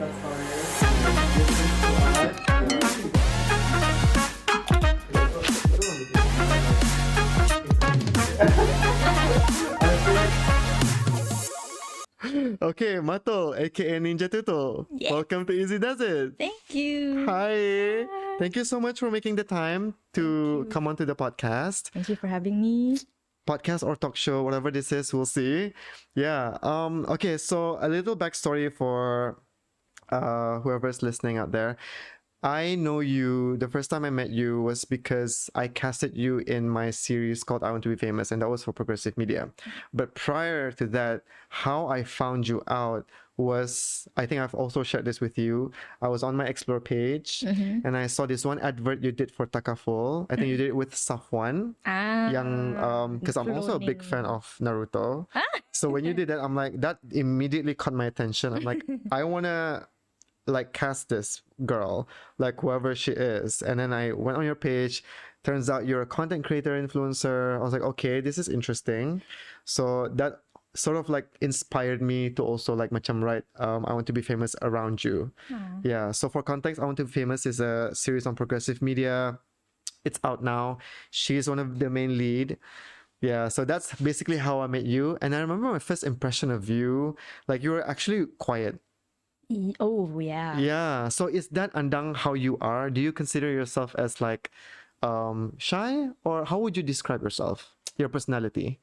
podcast story. This is Okay, Matul, aka Ninjatutul. Yes. Welcome to Izzy Does It. Thank you. Hi. Thank you so much for making the time to you. come onto the podcast. Thank you for having me. Podcast or talk show, whatever this is, we'll see. Yeah. Okay, so a little backstory for whoever's listening out there. I know you, the first time I met you was because I casted you in my series called I Want to Be Famous, and that was for Progressive Media. But prior to that, how I found you out was, I think I've also shared this with you. I was on my Explore page and I saw this one advert you did for Takaful. I think you did it with Safwan. Because I'm also a big fan of Naruto. So when you did that, I'm like, that immediately caught my attention. I'm like, I want to like cast this girl, like whoever she is. And then I went on your page. Turns out you're a content creator, influencer. I was like, okay, this is interesting. So that sort of like inspired me to also like macam write I Want to Be Famous around you. Yeah, so for context, I Want to Be Famous is a series on Progressive Media. It's out now. She's one of the main lead. Yeah, so that's basically how I met you. And I remember my first impression of you, like you were actually quiet. Oh, yeah. Yeah, so is that andang how you are? Do you consider yourself as like shy, or how would you describe yourself, your personality?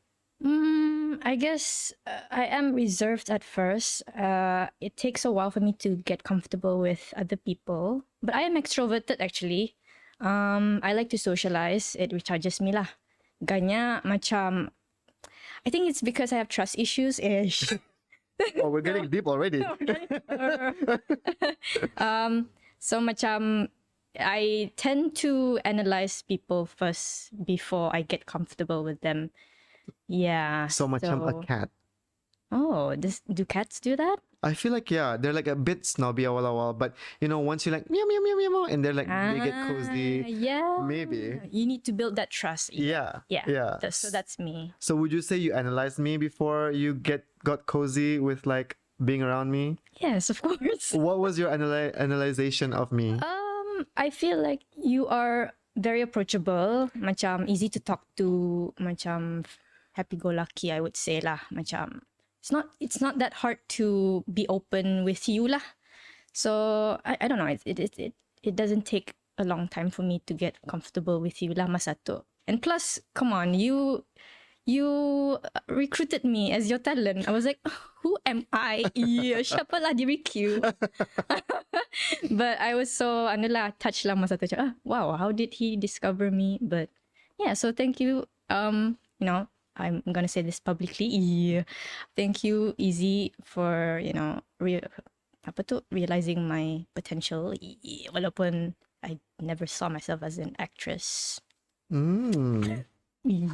I guess I am reserved at first. It takes a while for me to get comfortable with other people, but I am extroverted actually. I like to socialize. It recharges me lah. Ganya macam, I think it's because I have trust issues ish. Oh, we're getting deep already. So macam I tend to analyze people first before I get comfortable with them. Yeah. So macam a cat. Oh, do cats do that? I feel like, yeah, they're like a bit snobby awal, but you know, once you like meow meow meow meow meow, and they're like they get cozy. Yeah. Maybe. You need to build that trust. Yeah. Yeah. So that's me. So would you say you analyzed me before you got cozy with like being around me? Yes, of course. What was your analyzation of me? I feel like you are very approachable, macam easy to talk to, macam happy-go-lucky, I would say lah. Macam it's not that hard to be open with you lah. So I don't know. It doesn't take a long time for me to get comfortable with you lah, masa tu. And plus, come on, you recruited me as your talent. I was like, who am I? Yeah, siapa lah diri Q. But I was so touched lah masa tu. Wow, how did he discover me? But yeah, so thank you. You know, I'm gonna say this publicly. Yeah. Thank you, Izzy, for realizing my potential. Walaupun I never saw myself as an actress.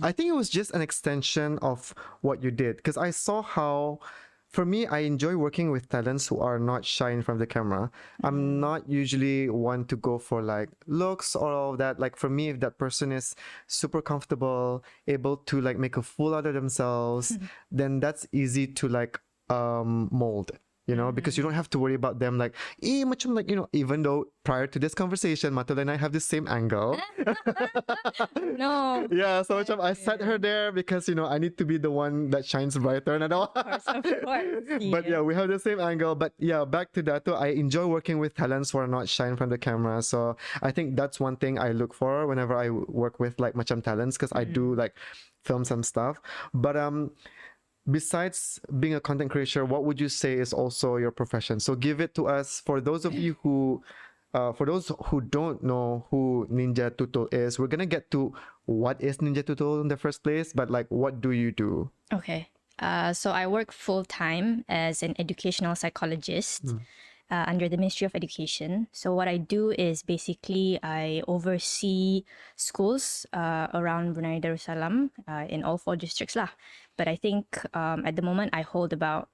I think it was just an extension of what you did, because I saw how, for me, I enjoy working with talents who are not shy in front of the camera. I'm not usually one to go for like looks or all of that. Like for me, if that person is super comfortable, able to like make a fool out of themselves, then that's easy to like mold. You know, because you don't have to worry about them like, macam like, you know, even though prior to this conversation, Matul and I have the same angle. No. Yeah, so macam I set her there because, you know, I need to be the one that shines brighter. And Of course. But yeah, we have the same angle. But yeah, back to that too. I enjoy working with talents who are not shy in front of the camera. So I think that's one thing I look for whenever I work with like macam talents, because I do like film some stuff. But besides being a content creator, what would you say is also your profession? So give it to us for those of you who, for those who don't know who Ninjatutul is. We're gonna get to what is Ninjatutul in the first place, but like, what do you do? Okay. So I work full-time as an educational psychologist under the Ministry of Education. So what I do is basically I oversee schools around Brunei Darussalam in all 4 districts lah. But I think at the moment I hold about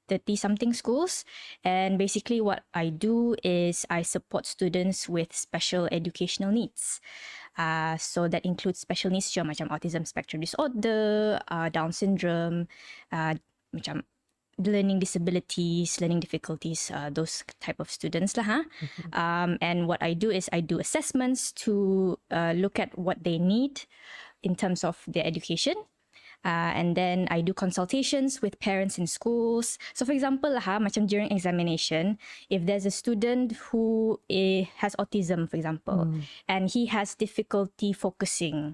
30-something schools. And basically what I do is I support students with special educational needs. So that includes special needs macam autism spectrum disorder, Down syndrome, macam learning disabilities, learning difficulties, those type of students lah. And what I do is I do assessments to look at what they need in terms of their education. And then I do consultations with parents in schools. So for example macam during examination, if there's a student who has autism, for example, and he has difficulty focusing,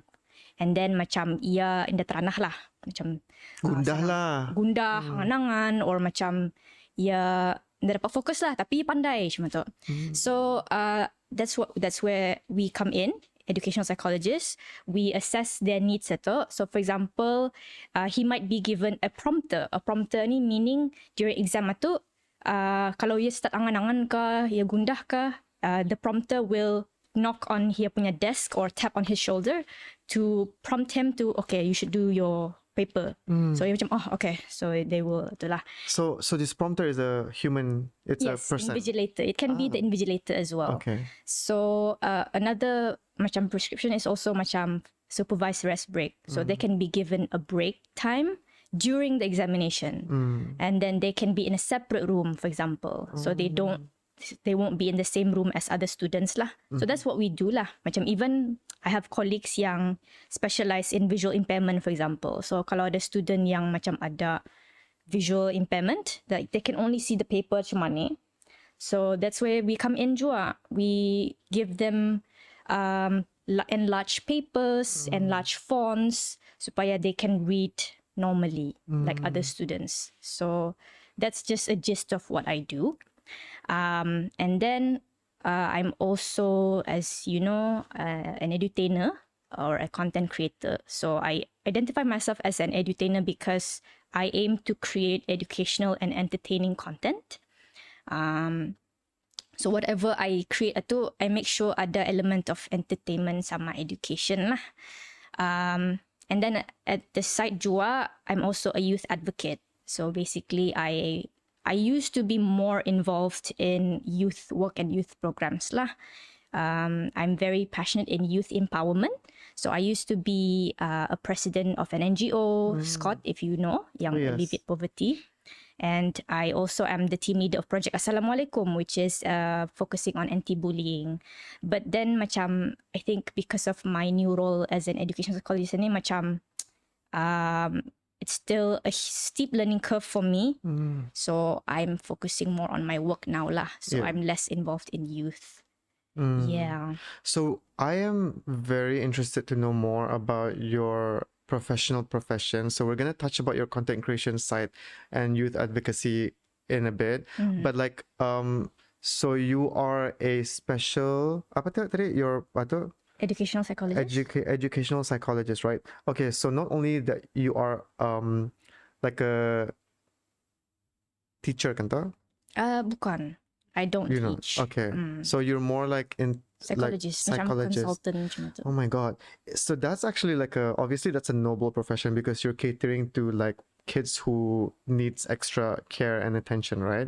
and then macam ia indah teranah lah, macam Gundah lah. gundah angan-angan, or macam ia tidak dapat fokus lah tapi pandai macam tu. So that's where we come in, educational psychologists. We assess their needs itu. So for example, he might be given a prompter. A prompter ni meaning during exam tu, kalau ia start angan-angan ke, ia gundah ke, the prompter will knock on dia punya desk or tap on his shoulder to prompt him to, okay, you should do your paper. So dia macam, oh okay, so they will itulah. So this prompter is a human, it's a person. Invigilator. It can be the invigilator as well. Okay. So another macam prescription is also macam supervised rest break. So they can be given a break time during the examination, and then they can be in a separate room, for example. So they won't be in the same room as other students lah. So that's what we do lah. Macam even I have colleagues yang specialize in visual impairment, for example. So kalau ada student yang macam ada visual impairment, that they can only see the paper macam mana. So that's where we come in juga. We give them enlarged papers, enlarged fonts, supaya they can read normally like other students. So that's just a gist of what I do. And then I'm also, as you know, an edutainer or a content creator. So I identify myself as an edutainer because I aim to create educational and entertaining content. So whatever I create itu, I make sure ada element of entertainment sama education lah. And then at the side jua, I'm also a youth advocate. So basically, I used to be more involved in youth work and youth programs lah. I'm very passionate in youth empowerment. So I used to be a president of an NGO, Scott, if you know, yang alleviate poverty. And I also am the team leader of Project Assalamualaikum, which is focusing on anti-bullying. But then macam, I think because of my new role as an education psychologist ni, macam it's still a steep learning curve for me. So I'm focusing more on my work now lah. So I'm less involved in youth. Yeah. So I am very interested to know more about your profession. So we're going to touch about your content creation side and youth advocacy in a bit. But like, so you are a special, apa tadi? Your, apa tu? Educational psychologist. Educational psychologist, right? Okay, so not only that you are like a teacher, kan ta? Bukan. I don't teach. Okay, so you're more like in psychologist, like psychologist. Consultant macam tu. Oh my god, so that's actually like obviously that's a noble profession because you're catering to like kids who needs extra care and attention, right?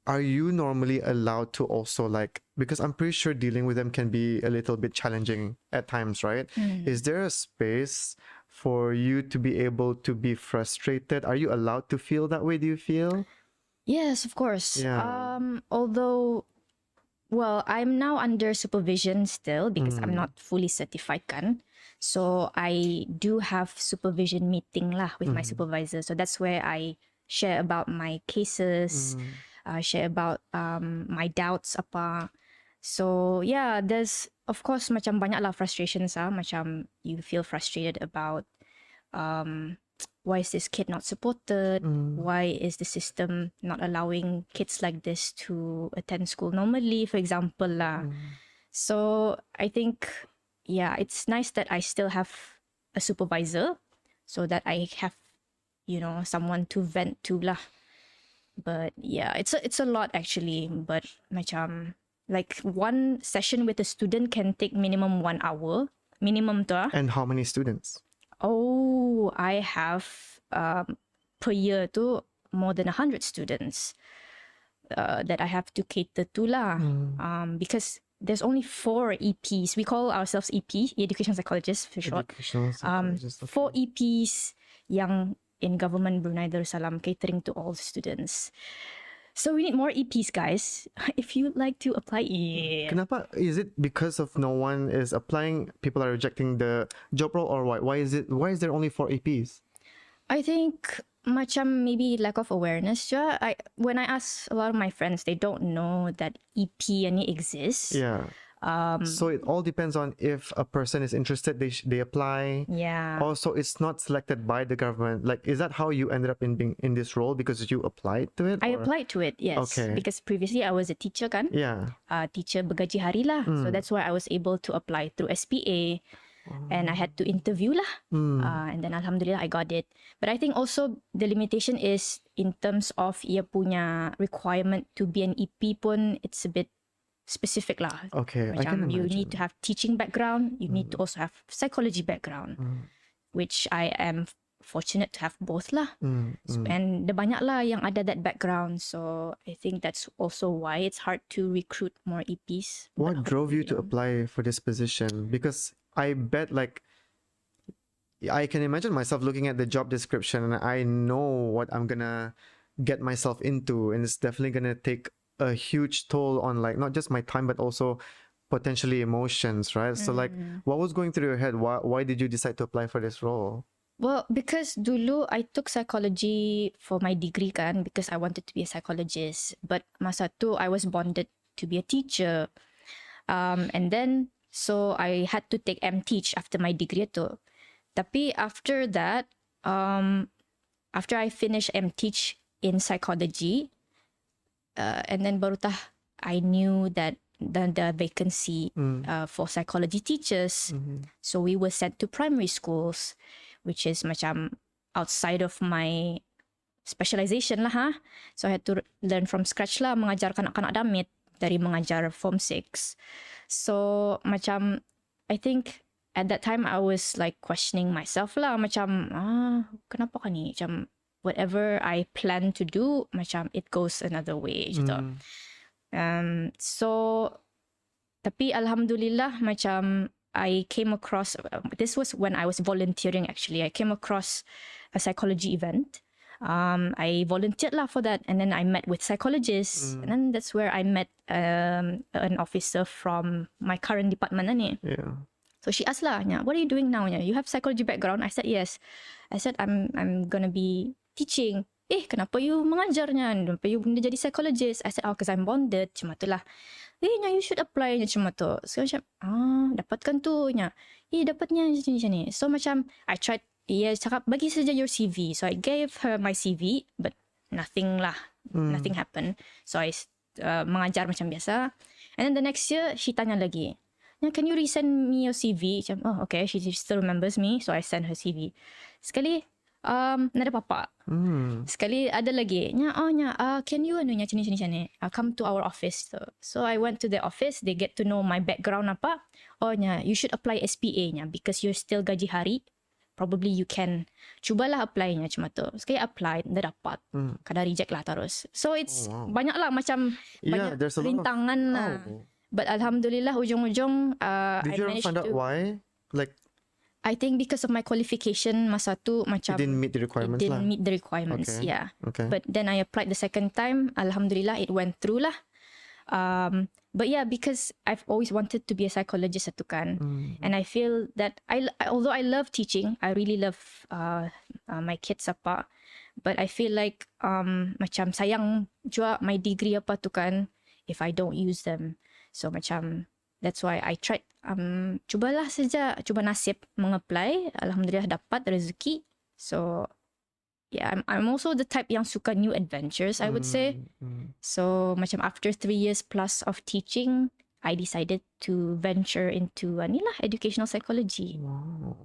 Are you normally allowed to also like, because I'm pretty sure dealing with them can be a little bit challenging at times, right? Is there a space for you to be able to be frustrated? Are you allowed to feel that way, do you feel? Yes, of course. Yeah. Although, well, I'm now under supervision still because I'm not fully certified kan. So I do have supervision meeting lah with my supervisor. So that's where I share about my cases, share about my doubts apa. So yeah, there's of course macam banyak lah frustrations macam you feel frustrated about why is this kid not supported? Why is the system not allowing kids like this to attend school normally, for example lah. So I think it's nice that I still have a supervisor so that I have, you know, someone to vent to lah. But yeah, it's a lot actually. But macam like one session with a student can take minimum 1 hour. Minimum tu. And how many students? Oh, I have per year tu more than 100 students that I have to cater to lah. Because there's only 4 EPs. We call ourselves EP, Educational Psychologist for short. Educational psychologist. 4 EPs yang in government Brunei Darussalam, catering to all students. So we need more EPs, guys. If you'd like to apply, Kenapa? Is it because of no one is applying? People are rejecting the job role, or why? Why is it? Why is there only 4 EPs? I think macam maybe lack of awareness. When I ask a lot of my friends, they don't know that EP any exists. Yeah. So it all depends on if a person is interested, they apply. Yeah. Also, it's not selected by the government. Like, is that how you ended up in being in this role because you applied to it? I or- applied to it, yes. Okay. Because previously I was a teacher kan. Yeah. Teacher bergaji hari lah. So that's why I was able to apply through SPA. And I had to interview lah. And then alhamdulillah I got it. But I think also the limitation is in terms of ia punya requirement to be an EP pun, it's a bit specific lah. Okay, I can Macam you imagine. need to have teaching background, you need to also have psychology background, which I am fortunate to have both lah. And the banyak lah yang ada that background, so I think that's also why it's hard to recruit more EPs. What drove you to apply for this position? Because I bet, like, I can imagine myself looking at the job description and I know what I'm gonna get myself into, and it's definitely gonna take a huge toll on, like, not just my time but also potentially emotions, right? So like, what was going through your head? Why did you decide to apply for this role? Well, because dulu I took psychology for my degree kan, because I wanted to be a psychologist. But masa tu I was bonded to be a teacher. And then so I had to take M-Teach after my degree tu. Tapi after that, after I finished M-Teach in psychology, and then baru tah I knew that the vacancy for psychology teachers. So we were sent to primary schools, which is macam outside of my specialization lah ha. So I had to learn from scratch lah, mengajar kanak-kanak damit dari mengajar form 6. So macam I think at that time I was like questioning myself lah, macam kenapa kan ni, macam whatever I plan to do, macam it goes another way gitu. So tapi alhamdulillah macam I came across, this was when I was volunteering actually. I came across a psychology event. I volunteered lah for that, and then I met with psychologists, and then that's where I met an officer from my current department ni. Yeah. So she asked lah, what are you doing now? You have psychology background? I said yes. I said I'm gonna be teaching. Kenapa you mengajarnya? Kenapa you jadi psychologist? I said, because I'm bonded. Cuma tu lah. You should apply cuma tu. So macam, dapatkan tu. Dapatnya macam ni. So macam, I tried, cakap, bagi saja your CV. So I gave her my CV, but nothing lah. Nothing happened. So I mengajar macam biasa. And then the next year, she tanya lagi. Can you resend me your CV? Macam, okay, she still remembers me. So I sent her CV. Sekali, nada papa. Sekali ada lagi. Can you macam ni, come to our office. So I went to the office. They get to know my background apa. You should apply SPA because you're still gaji hari. Probably you can cubalah apply cuma tu. Sekali apply, dah dapat. Kadang reject lah terus. So it's banyak lah macam banyak there's a lot of- rintangan lah. But alhamdulillah ujung-ujung Did I you ever managed find out to. why? Like, I think because of my qualification masa tu macam it didn't meet the requirements it lah. didn't meet the requirements. Okay. Yeah. Okay. But then I applied the second time. Alhamdulillah, it went through lah. But yeah, because I've always wanted to be a psychologist tu kan, and I feel that although I love teaching, I really love my kids apa, but I feel like macam sayang jua my degree apa tu kan if I don't use them. So macam that's why I tried cubalah saja, cuba nasib mengapply. Alhamdulillah dapat rezeki. So yeah, I'm also the type yang suka new adventures, I would say. So macam after 3 years plus of teaching, I decided to venture into educational psychology. Wow.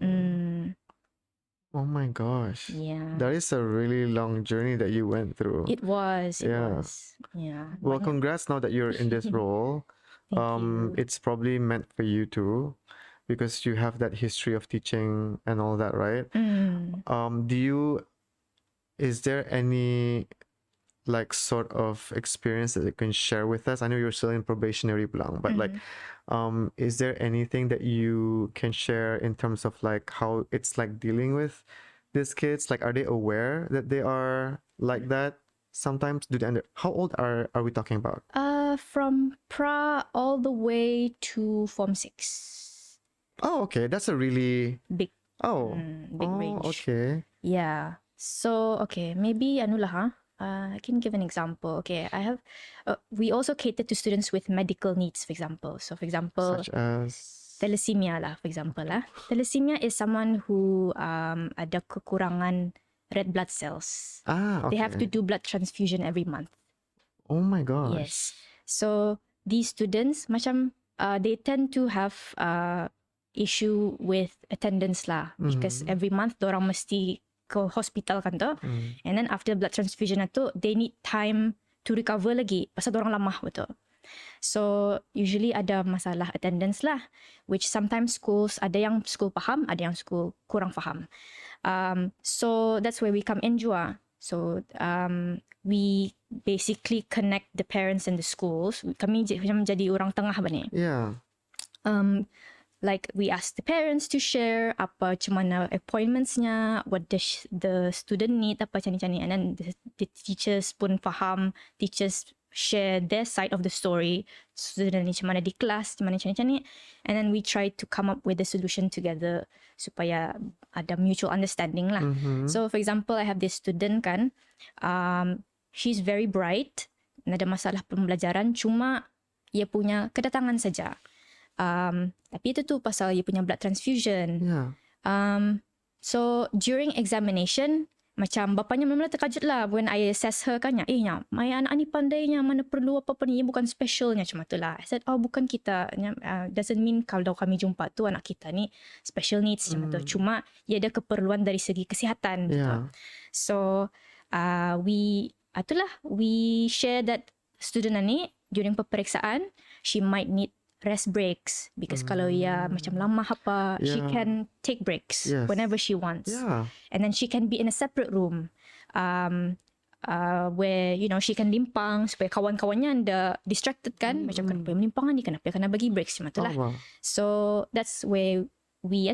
Oh my gosh. Yeah. That is a really long journey that you went through. It was. Yeah. Yeah. Well, Banyak. congrats now that you're in this role. Thank you. It's probably meant for you too, because you have that history of teaching and all that, right? Is there any like sort of experience that you can share with us? I know you're still in probationary pulang, but like, is there anything that you can share in terms of like how it's like dealing with these kids? Like, are they aware that they are like that? Sometimes do they how old are we talking about? From pra all the way to form 6. Oh, okay. That's a really Big oh. big range. Okay. Yeah. So, okay, maybe anulah, huh? I can give an example. Okay, I have. We also cater to students with medical needs, for example. So, for example, Such as thalassemia lah, for example lah. Thalassemia is someone who ada kekurangan red blood cells. okay. They have to do blood transfusion every month. Oh my gosh. Yes. So these students macam they tend to have issue with attendance lah, because every month dorang mesti ke hospital kan tu. And then after blood transfusion tu they need time to recover lagi pasal dorang lamah betul. So usually ada masalah attendance lah, which sometimes schools ada yang school faham, ada yang school kurang faham. So that's where we come in jua. So we basically connect the parents and the schools. Kami macam jadi orang tengah ni. Yeah. Like we ask the parents to share apa macam mana appointmentsnya, what the student need, apa macam ni, and then the teachers pun faham, teachers share their side of the story, student ni macam mana di kelas, macam ni, and then we try to come up with a solution together supaya ada mutual understanding lah. So for example, I have this student kan, she's very bright, ada masalah pembelajaran, cuma ia punya kedatangan saja. Tapi itu tu pasal dia punya blood transfusion. Yeah. So during examination, macam bapanya mula-mula terkejut lah when I assess her kan. Nya, my anak ni pandainya, mana perlu apa-apa ni, bukan specialnya macam tu lah. I said, oh bukan kita. Doesn't mean kalau kami jumpa tu anak kita ni special needs macam tu. Cuma ia ada keperluan dari segi kesihatan. Yeah. So we share that student ni during peperiksaan, she might need rest breaks because kalau ia macam lamah apa, she can take breaks whenever she wants. Yeah. And then she can be in a separate room where she can limpang supaya kawan-kawannya anda distracted kan, macam kenapa melimpang ni, kenapa kena bagi breaks macam tu lah. Wow. So that's where we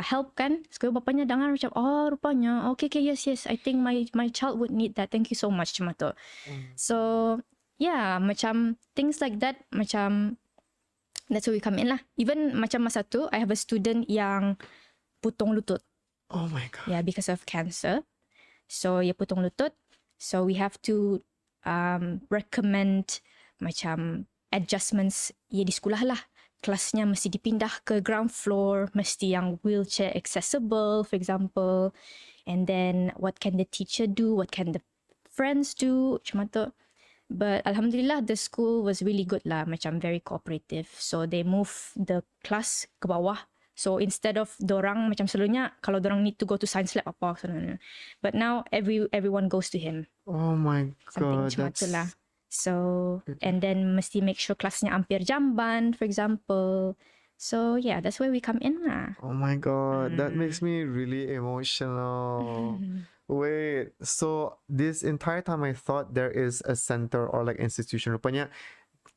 help kan, supaya bapanya dengar macam rupanya okay yes I think my child would need that, thank you so much macam tu. So yeah, macam things like that, macam that's where we come in lah. Even macam masa tu, I have a student yang putong lutut. Oh my god. Yeah, because of cancer. So, ia putong lutut. So, we have to recommend macam adjustments ia di sekolah lah. Kelasnya mesti dipindah ke ground floor, mesti yang wheelchair accessible, for example. And then, what can the teacher do? What can the friends do? Macam tu. But Alhamdulillah, the school was really good lah, macam very cooperative. So they move the class ke bawah. So instead of dorang macam selalunya, kalau dorang need to go to science lab apa, but now everyone goes to him. Oh my god. Something macam tu lah. So and then mesti make sure kelasnya hampir jamban, for example. So yeah, that's where we come in lah. Oh my god, that makes me really emotional. Wait, so this entire time I thought there is a center or like institution. Rupanya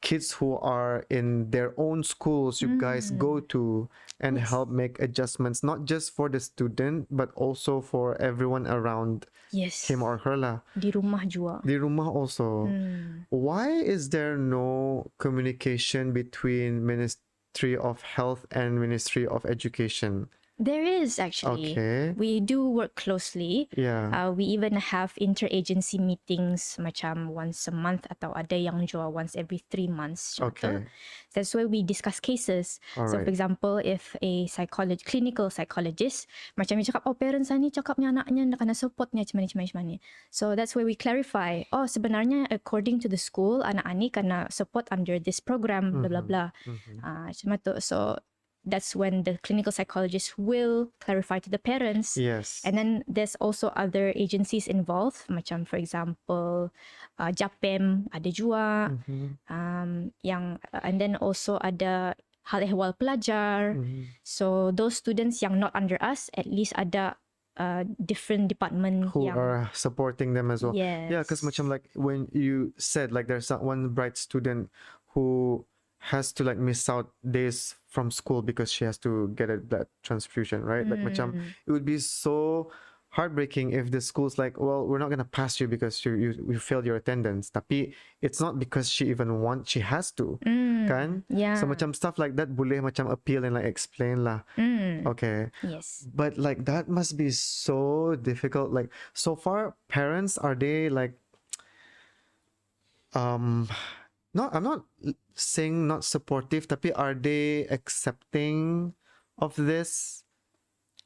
kids who are in their own schools, you guys go to and help make adjustments, not just for the student, but also for everyone around him or her lah. Di rumah jua. Di rumah also. Why is there no communication between Ministry of Health and Ministry of Education? There is actually. Okay. We do work closely. Yeah. We even have interagency meetings macam once a month atau ada yang jua once every 3 months. Okay. That's where we discuss cases. So Alright. for example, if a clinical psychologist macam dia cakap, parents ni cakapnya anaknya nak kena supportnya macam ni. So that's where we clarify. Sebenarnya according to the school, anak ni kena support under this program, blah blah blah. Macam tu. So that's when the clinical psychologist will clarify to the parents. Yes. And then there's also other agencies involved, macam for example, JAPEM ada jua, yang and then also ada hal ehwal pelajar. So those students yang not under us, at least ada different department who yang are supporting them as well. Yes. Yeah, because macam like when you said like there's one bright student who has to like miss out days from school because she has to get a blood transfusion, right? Like macam it would be so heartbreaking if the school's like, well, we're not gonna pass you because you failed your attendance. Tapi it's not because she has to, kan? Yeah. So macam stuff like that boleh macam appeal and like explain lah. Okay. Yes. But like that must be so difficult. Like so far, parents, are they like no, I'm not saying not supportive, tapi are they accepting of this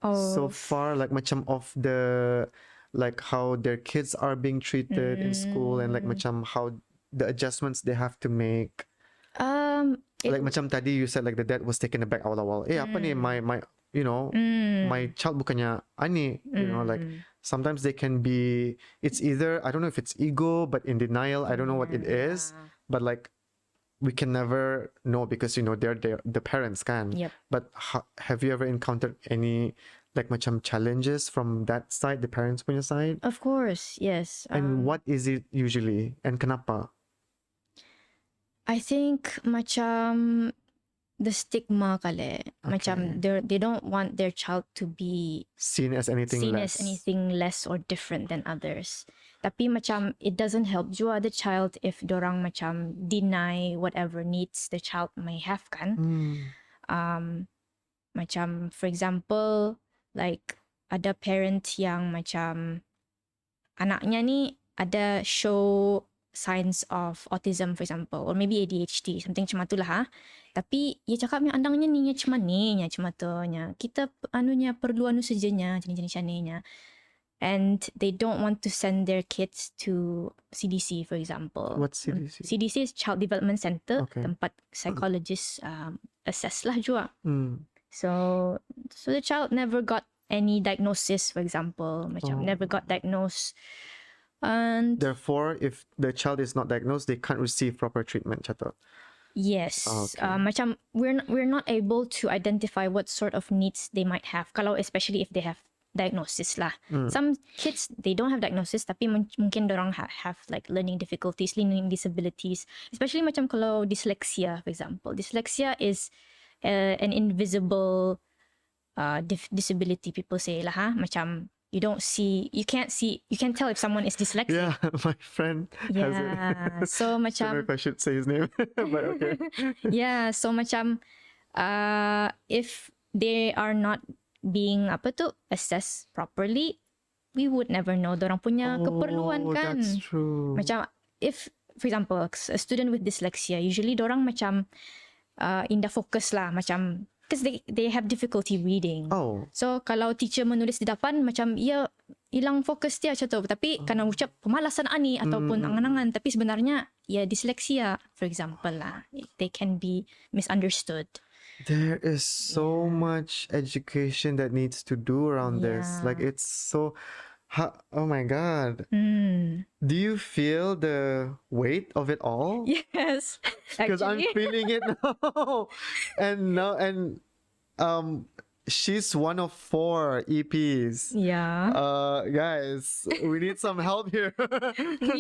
so far? Like macam of the like how their kids are being treated in school and like macam how the adjustments they have to make. Like macam tadi you said like the dad was taken aback awal-awal. Apa ni my you know my child bukannya ani, you know, like sometimes they can be, it's either I don't know if it's ego but in denial, I don't know what it is, but like we can never know because you know they're the parents can. Yep. But have you ever encountered any like macam challenges from that side, the parents punya side? Of course, yes. And what is it usually and kenapa? I think macam the stigma kali. Macam they don't want their child to be Seen as anything less or different than others. Tapi macam it doesn't help jua the child if dorang macam deny whatever needs the child may have kan. Macam for example like ada parent yang macam anaknya ni ada show signs of autism for example or maybe ADHD something macam tu lah ha. Tapi ia cakap yang andangnya ni macam ni macam tu nya. Kita anunya perlu anu sejanya jenis-jenis nya. And they don't want to send their kids to CDC for example. What's CDC? CDC is Child Development Center, tempat psychologists assess lah jua. So the child never got any diagnosis for example, macam never got diagnosed. And therefore, if the child is not diagnosed, they can't receive proper treatment. Chato. Yes. Macam we're not able to identify what sort of needs they might have. Kalau especially if they have diagnosis lah. Some kids they don't have diagnosis, tapi mungkin dorang have like learning difficulties, learning disabilities. Especially macam kalau dyslexia, for example. Dyslexia is an invisible disability. People say lah ha. Macam you can't tell if someone is dyslexic. Yeah, my friend has it. So macam, I don't know if I should say his name, but okay. Yeah, so macam if they are not being assessed properly, we would never know dorang punya keperluan kan. That's true. Macam if for example a student with dyslexia, usually dorang macam indah fokus lah macam because they have difficulty reading. So kalau teacher menulis di depan macam ia hilang fokus dia macam tu. Tapi kerana ucap pemalasan ani ataupun angan-angan, tapi sebenarnya ya dyslexia for example lah. They can be misunderstood. There is so much education that needs to do around this. Like it's so oh my god. Do you feel the weight of it all? Yes. Because I'm feeling it now. And she's one of 4 EPs. Yeah. Guys, we need some help here.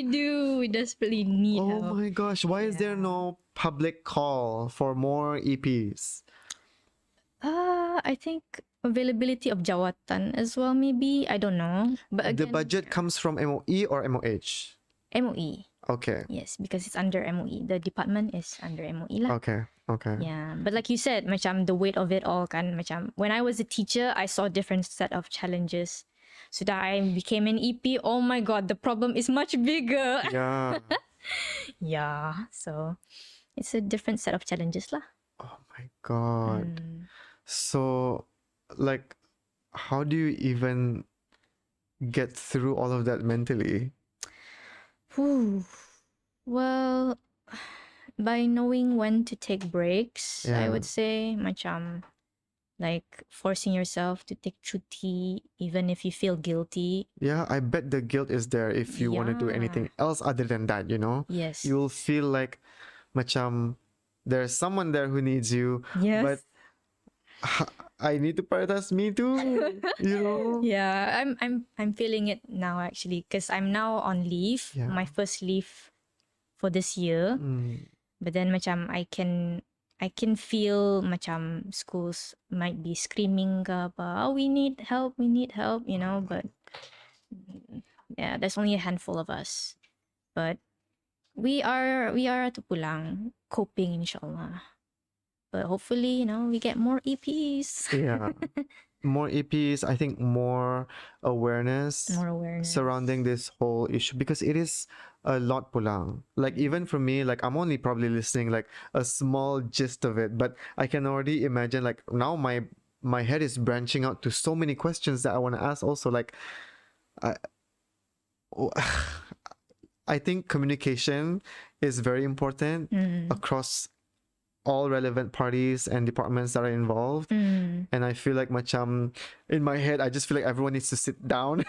We desperately need help. Oh my gosh, why is there no public call for more EPs? I think availability of jawatan as well, maybe. I don't know. But again, the budget comes from MOE or MOH? MOE. Okay. Yes, because it's under MOE. The department is under MOE lah. Okay. Yeah, but like you said, macam the weight of it all kan, macam when I was a teacher, I saw different set of challenges. So that I became an EP, oh my god, the problem is much bigger. Yeah. Yeah, so it's a different set of challenges lah. Oh my god. So, like, how do you even get through all of that mentally? Well, by knowing when to take breaks, I would say, macam, like forcing yourself to take cuti even if you feel guilty. Yeah, I bet the guilt is there if you want to do anything else other than that, you know? Yes. You'll feel like, macam, there's someone there who needs you. Yes. But I need to prioritize me too, you know? Yeah, I'm feeling it now actually because I'm now on leave, my first leave for this year. But then macam I can I can feel macam schools might be screaming about, oh, we need help, you know, but yeah, there's only a handful of us. But we are at pulang coping, inshallah. But hopefully, you know, we get more EPs. Yeah. More EPs, I think more awareness More awareness. surrounding this whole issue, because it is a lot pulang. Like even for me, like I'm only probably listening like a small gist of it, but I can already imagine like now my head is branching out to so many questions that I want to ask also. Like I I think communication is very important across all relevant parties and departments that are involved. And I feel like macam in my head, I just feel like everyone needs to sit down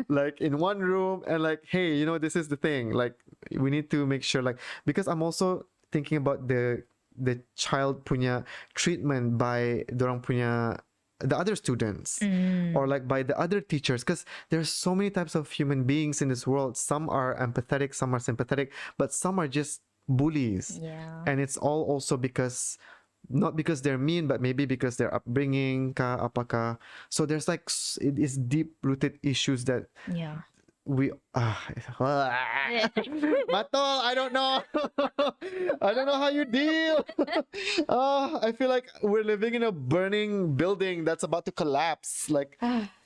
like in one room and like, hey, you know, this is the thing. Like we need to make sure, like, because I'm also thinking about the child punya treatment by dorang punya the other students or like by the other teachers, because there's so many types of human beings in this world. Some are empathetic, some are sympathetic, but some are just bullies. Yeah. And it's all also because not because they're mean, but maybe because their upbringing ka apaka. So there's like it is deep rooted issues that Yeah. we Matul, I don't know. I don't know how you deal. I feel like we're living in a burning building that's about to collapse. Like,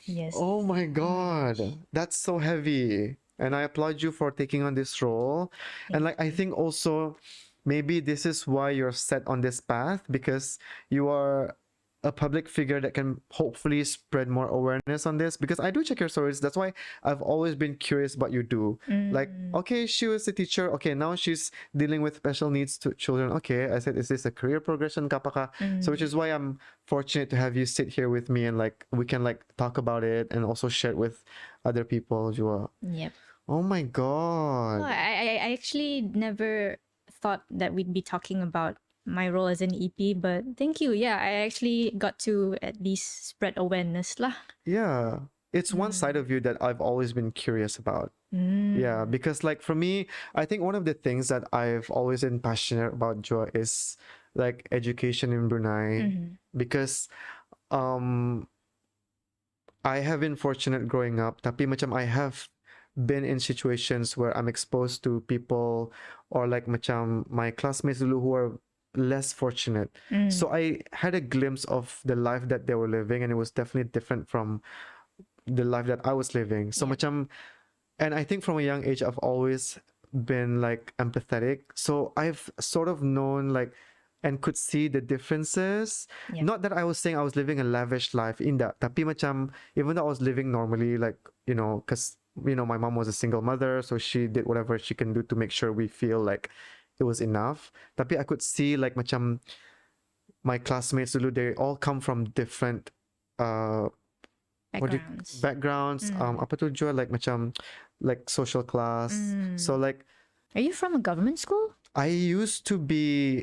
Yes. oh my god, that's so heavy. And I applaud you for taking on this role. And like I think also maybe this is why you're set on this path, because you are a public figure that can hopefully spread more awareness on this. Because I do check your stories. That's why I've always been curious about you do. Like, okay, she was a teacher. Okay, now she's dealing with special needs to children. Okay, I said, is this a career progression kapaka? So which is why I'm fortunate to have you sit here with me and like we can like talk about it and also share it with other people. Jua. Yep. Oh my god. Oh, I actually never thought that we'd be talking about my role as an EP, but thank you. Yeah, I actually got to at least spread awareness lah. Yeah. It's one side of you that I've always been curious about. Yeah, because like for me, I think one of the things that I've always been passionate about, Joa, is like education in Brunei. Because I have been fortunate growing up, tapi macam I have been in situations where I'm exposed to people or like macam my classmates dulu who are less fortunate. So I had a glimpse of the life that they were living, and it was definitely different from the life that I was living. So macam, and I think from a young age I've always been like empathetic. So I've sort of known like and could see the differences. Not that I was saying I was living a lavish life in that. Tapi macam even though I was living normally, like, you know, because you know my mom was a single mother, so she did whatever she can do to make sure we feel like it was enough. Tapi I could see like macam my classmates dulu, they all come from different backgrounds. Apa tu Joy, like macam like social class. So like, are you from a government school? I used to be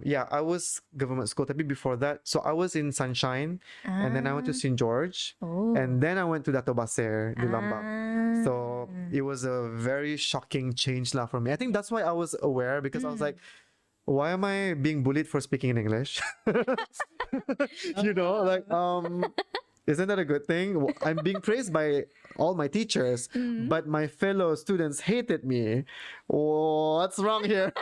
yeah, I was government school, tapi before that, so I was in Sunshine, and then I went to St. George, and then I went to Dato Baser di Lambang. So it was a very shocking change lah for me. I think that's why I was aware, because I was like, why am I being bullied for speaking in English? You know, like isn't that a good thing? I'm being praised by all my teachers, but my fellow students hated me. What's wrong here?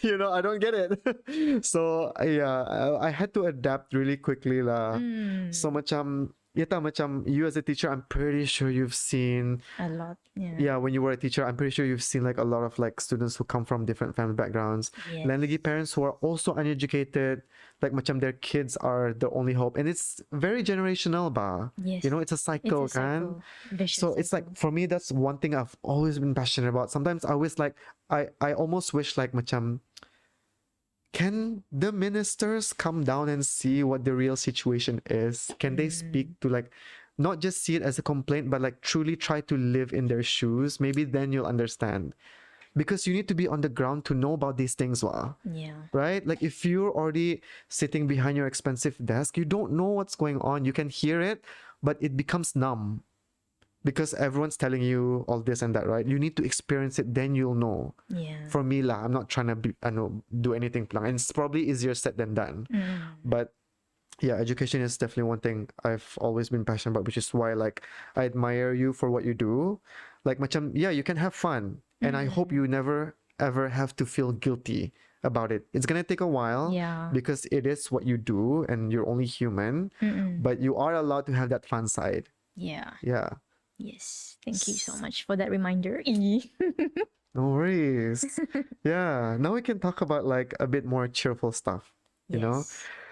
You know, I don't get it. So yeah, I had to adapt really quickly lah. So macam, yata macam you as a teacher, I'm pretty sure you've seen A lot. Yeah. yeah, when you were a teacher, I'm pretty sure you've seen like a lot of like students who come from different family backgrounds. Yes. Lain lagi parents who are also uneducated, like macam their kids are the only hope, and it's very generational ba. Yes. You know, it's a cycle, It's a kan? cycle. Vicious So it's like, for me, that's one thing I've always been passionate about. Sometimes I wish like I almost wish like macam, can the ministers come down and see what the real situation is? Can they speak to like, not just see it as a complaint, but like truly try to live in their shoes? Maybe then you'll understand. Because you need to be on the ground to know about these things, wa. Yeah. Right? Like if you're already sitting behind your expensive desk, you don't know what's going on. You can hear it, but it becomes numb. because everyone's telling you all this and that, right? You need to experience it, then you'll know. Yeah. For me lah, I'm not trying to be, I know, do anything plang. And it's probably easier said than done. But yeah, education is definitely one thing I've always been passionate about, which is why like I admire you for what you do. Like macam, yeah, you can have fun, and I hope you never ever have to feel guilty about it. It's gonna take a while, Yeah. because it is what you do, and you're only human. But you are allowed to have that fun side. Yeah. Yeah. Yes. Thank you so much for that reminder, Izzy. No worries. Yeah. Now we can talk about like a bit more cheerful stuff. You know?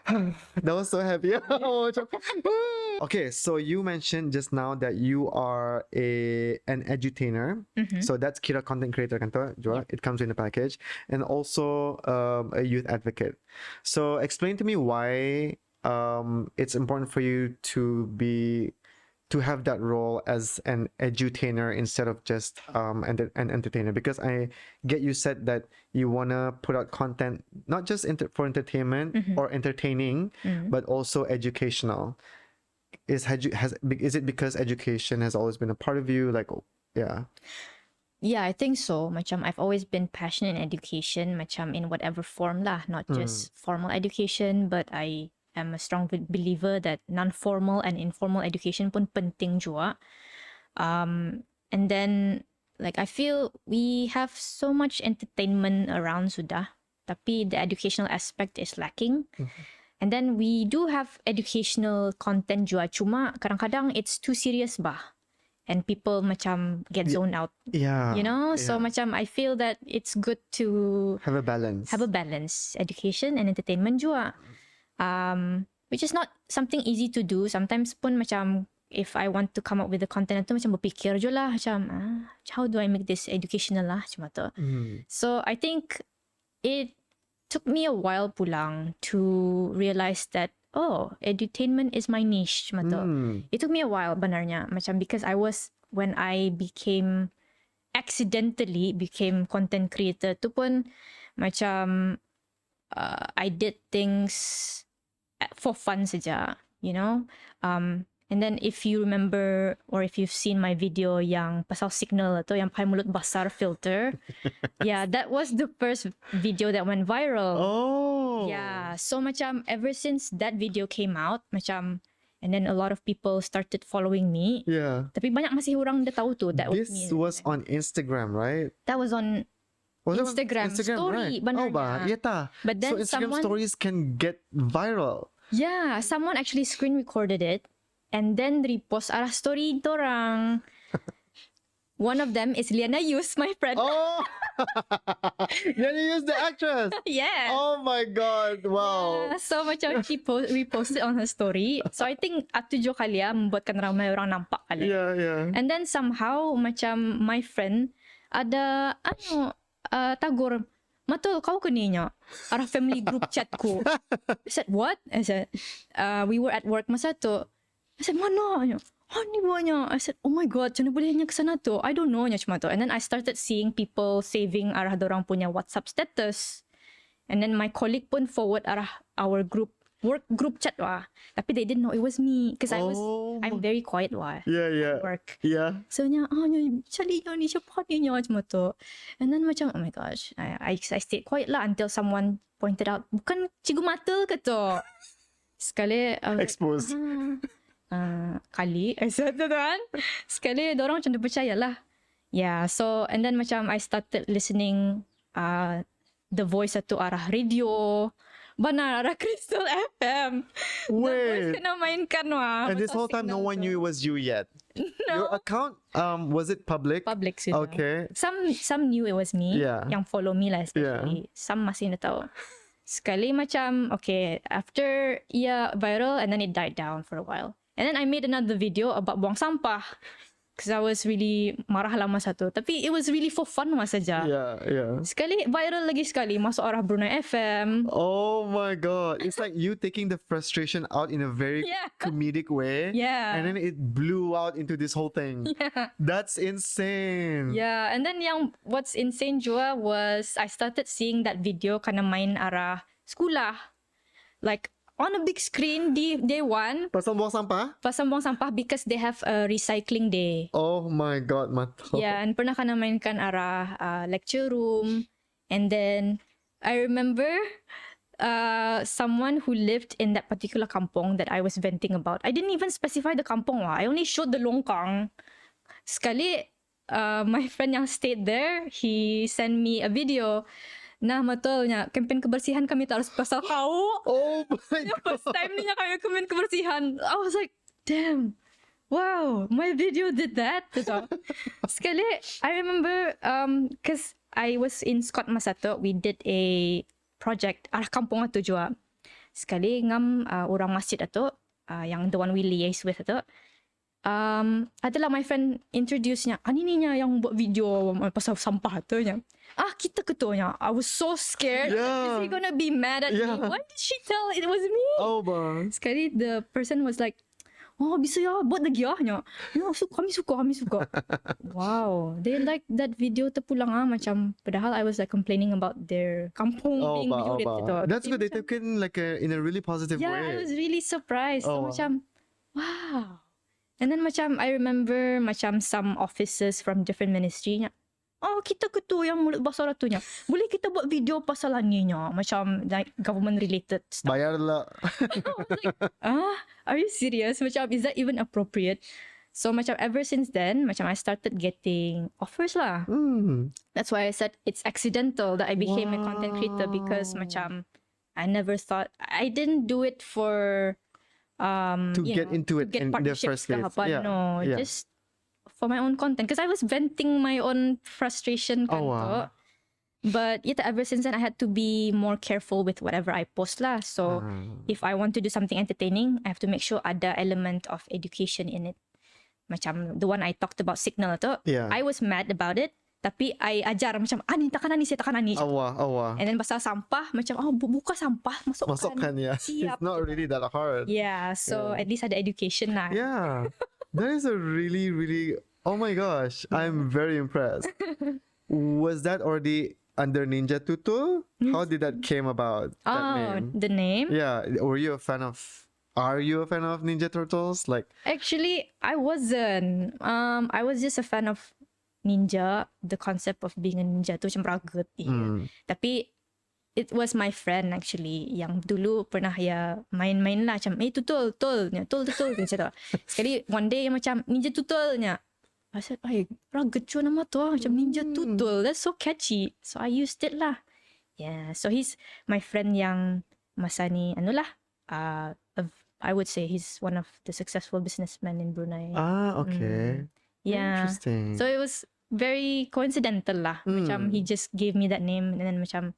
That was so heavy. Okay, so you mentioned just now that you are an edutainer. So that's kira content creator kan to, Joa? It comes in the package. And also a youth advocate. So explain to me why it's important for you to have that role as an edutainer instead of just an entertainer, because I get you said that you want to put out content not just for entertainment or entertaining, but also educational. Is it because education has always been a part of you? Like, yeah. Yeah, I think so. Macam I've always been passionate in education, macam in whatever form lah, not just formal education, but I am a strong believer that non-formal and informal education pun penting juga. And then like I feel we have so much entertainment around sudah, tapi the educational aspect is lacking. And then we do have educational content juga, cuma kadang-kadang it's too serious bah. And people macam get zoned out. Yeah. You know? So macam I feel that it's good to have a balance. Education and entertainment juga. Which is not something easy to do. Sometimes pun macam if I want to come up with the content tu macam berfikir je lah macam how do I make this educational lah macam tu. So I think it took me a while pulang to realize that edutainment is my niche macam tu. It took me a while benarnya macam because when I accidentally became content creator tu pun macam I did things for fun saja, you know. And then if you remember or if you've seen my video yang pasal signal tu yang pakai mulut basar filter, yeah, that was the first video that went viral. Oh. Yeah, so macam ever since that video came out, macam and then a lot of people started following me. Yeah. Tapi banyak masih orang dah tahu tu that was me. This was on Instagram, right? That was on Instagram story, right? Oh, ba, yeah ta. But then so Instagram stories can get viral. Yeah, someone actually screen recorded it and then repost arah story dorang. One of them is Liana Yus, my friend. Oh, Liana Yus, the actress. Yeah. Oh my God! Wow. Yeah, so macam she reposted on her story. So I think at 7 kali membuatkan ramai orang nampak kali. Yeah, yeah. And then somehow macam my friend ada tagur, Matul, kau keninya arah family group chat ko. I said, what? I said, we were at work masa tu. I said, mana? Ni buahnya. I said, oh my God, macam mana bolehnya ke sana tu? I don't know nya cuma tu. And then I started seeing people saving arah dorang punya WhatsApp status. And then my colleague pun forward arah our work group chat wah. Tapi they didn't know it was me because I'm very quiet wah. Yeah. At work. Yeah. So nya cari ni siapa ni macam tu. And then macam oh my gosh, I stayed quiet lah until someone pointed out, bukan Cikgu Matul ke tu? Sekali Exposed. Kali I said tu kan. Sekali dorang macam dia percaya lah. Yeah, so and then macam I started listening the voice satu arah radio. Benar, arah Crystal FM. Wait. The voice kena mainkan wah. And this whole time no one knew it was you yet. No. Your account, was it public? Public sudah. Okay. Some knew it was me. Yeah. Yang follow me lah especially. Yeah. Some masih tak tahu. Sekali macam, okay, after viral and then it died down for a while. And then I made another video about buang sampah. Because I was really marah lah masa tu. Tapi it was really for fun masa saja. Yeah. Sekali viral lagi sekali masuk arah Brunei FM. Oh my God. It's like you taking the frustration out in a very comedic way. Yeah. And then it blew out into this whole thing. Yeah. That's insane. Yeah. And then what's insane juga was I started seeing that video kana main arah sekolah. Like on a big screen day one. Pasal buang sampah? Pasang buang sampah because they have a recycling day. Oh my God, Matul. Yeah, and pernah ka na mainkan arah lecture room. And then I remember someone who lived in that particular kampong that I was venting about. I didn't even specify the kampong. I only showed the longkang. Sekali, my friend yang stayed there, he sent me a video. Nah, Matul niya, campaign kebersihan kami tak harus pasal kau. Oh my The God. first time niya kami campaign kebersihan. I was like, damn. Wow, my video did that. Gitu. Sekali, I remember, because I was in Scott masa tu, we did a project arah kampung tu juga. Sekali ngam orang masjid tu, yang the one we liaise with tu, adalah my friend introduce nya, ni niya yang buat video pasal sampah tu nya. Kita ketuanya. I was so scared. Yeah. Is he gonna be mad at me? Why did she tell it was me? Oh bang. Sekali the person was like, bisa ya, buat lagi nya. Ya, kami suka. Wow, they like that video terpulang macam padahal I was like complaining about their kampung being viewed gitu. That's good. They took it in like in a really positive way. Yeah, I was really surprised. So, wow. macam, wow. And then macam I remember macam some officers from different ministry nya. Kita ketua yang mulut basah tu nya. Boleh kita buat video pasal ni nya, macam like government related stuff. Bayarlah. I was like, are you serious? Macam, is that even appropriate? So macam ever since then, macam I started getting offers lah. That's why I said it's accidental that I became a content creator, because macam I never thought, I didn't do it for to get into it in the first place. No, just for my own content, because I was venting my own frustration kan tu. But ever since then I had to be more careful with whatever I post lah. So if I want to do something entertaining, I have to make sure ada element of education in it. Macam the one I talked about signal tu, I was mad about it, tapi I ajar macam ni takkan ni, saya takkan ni. And then pasal sampah macam buka sampah, masukkan ya. Siap. It's not really that hard. Yeah, so at least ada education lah. Yeah. That is a really, really, oh my gosh, I'm very impressed. Was that already under Ninjatutul? How did that came about, that name? The name? Yeah, are you a fan of Ninja Turtles? Like, actually, I wasn't. I was just a fan of ninja, the concept of being a ninja tu macam ragut. Tapi it was my friend actually yang dulu pernah ya main-main lah macam tutul macam tu. Sekali one day macam ninja tutulnya. I said, ragut cu nama tu macam Ninjatutul. That's so catchy. So I used it lah. Yeah, so he's my friend yang masa ni I would say he's one of the successful businessmen in Brunei. Okay. Yeah. Interesting. So it was very coincidental lah. Macam he just gave me that name and then macam,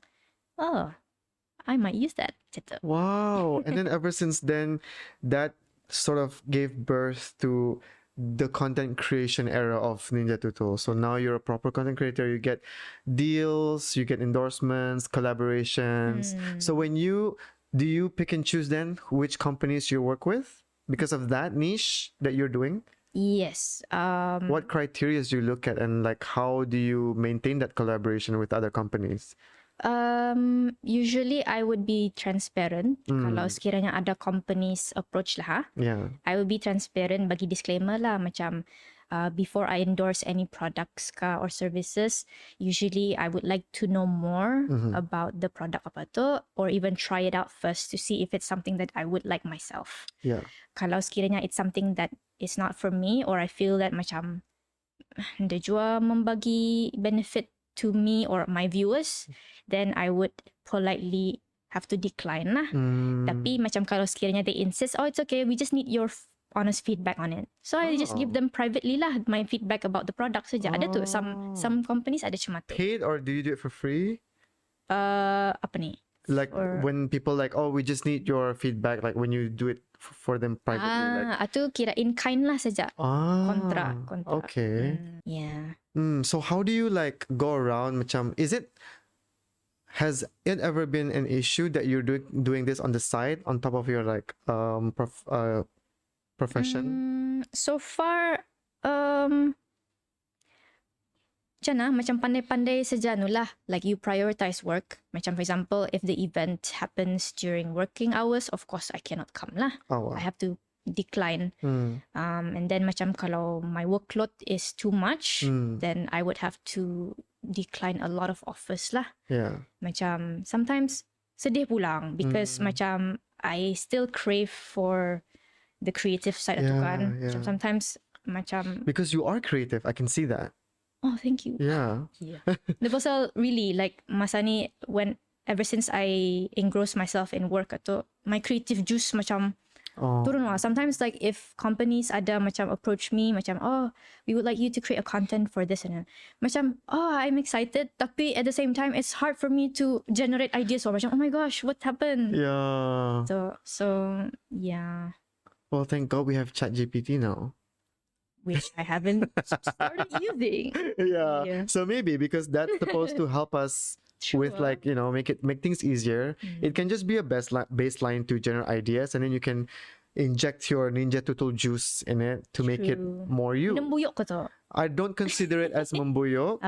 I might use that. Wow. And then ever since then, that sort of gave birth to the content creation era of Ninjatutul. So now you're a proper content creator. You get deals, you get endorsements, collaborations. So do you pick and choose then which companies you work with because of that niche that you're doing? Yes. What criteria do you look at, and like how do you maintain that collaboration with other companies? Usually I would be transparent. Kalau sekiranya ada companies approach lah, I will be transparent, bagi disclaimer lah macam before I endorse any products ka or services, usually I would like to know more about the product apa tu, or even try it out first to see if it's something that I would like myself. Kalau sekiranya it's something that is not for me, or I feel that macam dia jua membagi benefit to me or my viewers, then I would politely have to decline lah. Tapi macam kalau sekiranya they insist, it's okay, we just need your honest feedback on it. So I just give them privately lah my feedback about the product saja. Ada tu some companies ada cuma tu. Paid, or do you do it for free? Apa ni? Like when people like, we just need your feedback, like when you do it for them privately. Itu kira in kind lah saja. Kontrak. Okay. Yeah. So how do you like go around macam, has it ever been an issue that you're doing this on the side on top of your like profession? So far macam pandai-pandai saja nu lah. Like you prioritize work. Macam for example, if the event happens during working hours, of course I cannot come lah. Oh, wow. I have to decline. And then macam kalau my workload is too much, then I would have to decline a lot of offers lah. Yeah. Macam sometimes sedih pulang because macam I still crave for the creative side tu kan. Macam sometimes macam Because you are creative, I can see that. oh thank you. Yeah. The pasal really like masa ni when ever since I engross myself in work atau my creative juice macam turun lah. Sometimes like if companies ada macam approach me macam oh we would like you to create a content for this and macam oh I'm excited tapi at the same time it's hard for me to generate ideas or macam oh my gosh what happened. Yeah. So yeah. Well, thank God we have ChatGPT now. Which I haven't started using. Yeah. So maybe because that's supposed to help us with like, you know, make things easier. It can just be a baseline to generate ideas, and then you can inject your Ninjatutul juice in it to make it more you. Nambuyok ko to. I don't consider it as mambuyok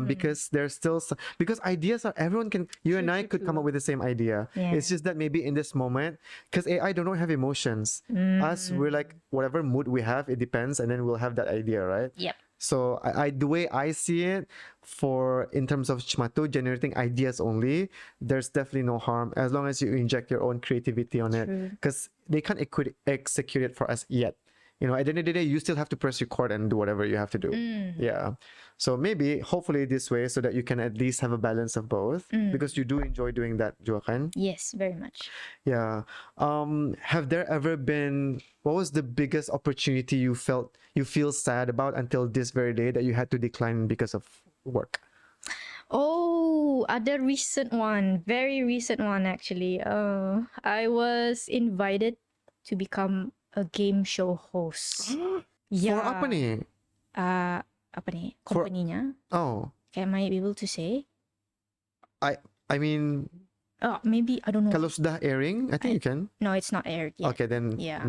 because there's still because ideas are everyone can you and I could come up with the same idea. It's just that maybe in this moment because AI don't have emotions. Us we're like whatever mood we have it depends and then we'll have that idea, right? Yep. So I the way I see it for in terms of Matul generating ideas only, there's definitely no harm as long as you inject your own creativity on it because they can't execute it for us yet. You know, at the end of the day, you still have to press record and do whatever you have to do. Yeah. So maybe, hopefully this way, so that you can at least have a balance of both. Because you do enjoy doing that, juga kan? Yes, very much. Yeah. Have there ever been, what was the biggest opportunity you feel sad about until this very day that you had to decline because of work? Oh, other recent one. Very recent one, actually. I was invited to become a game show host. For apa ni? Apa ni? Company-nya. Oh. Am I able to say? I mean... Oh, maybe, I don't know. Kalau sudah airing, I think you can. No, it's not aired yet. Okay, then... Yeah.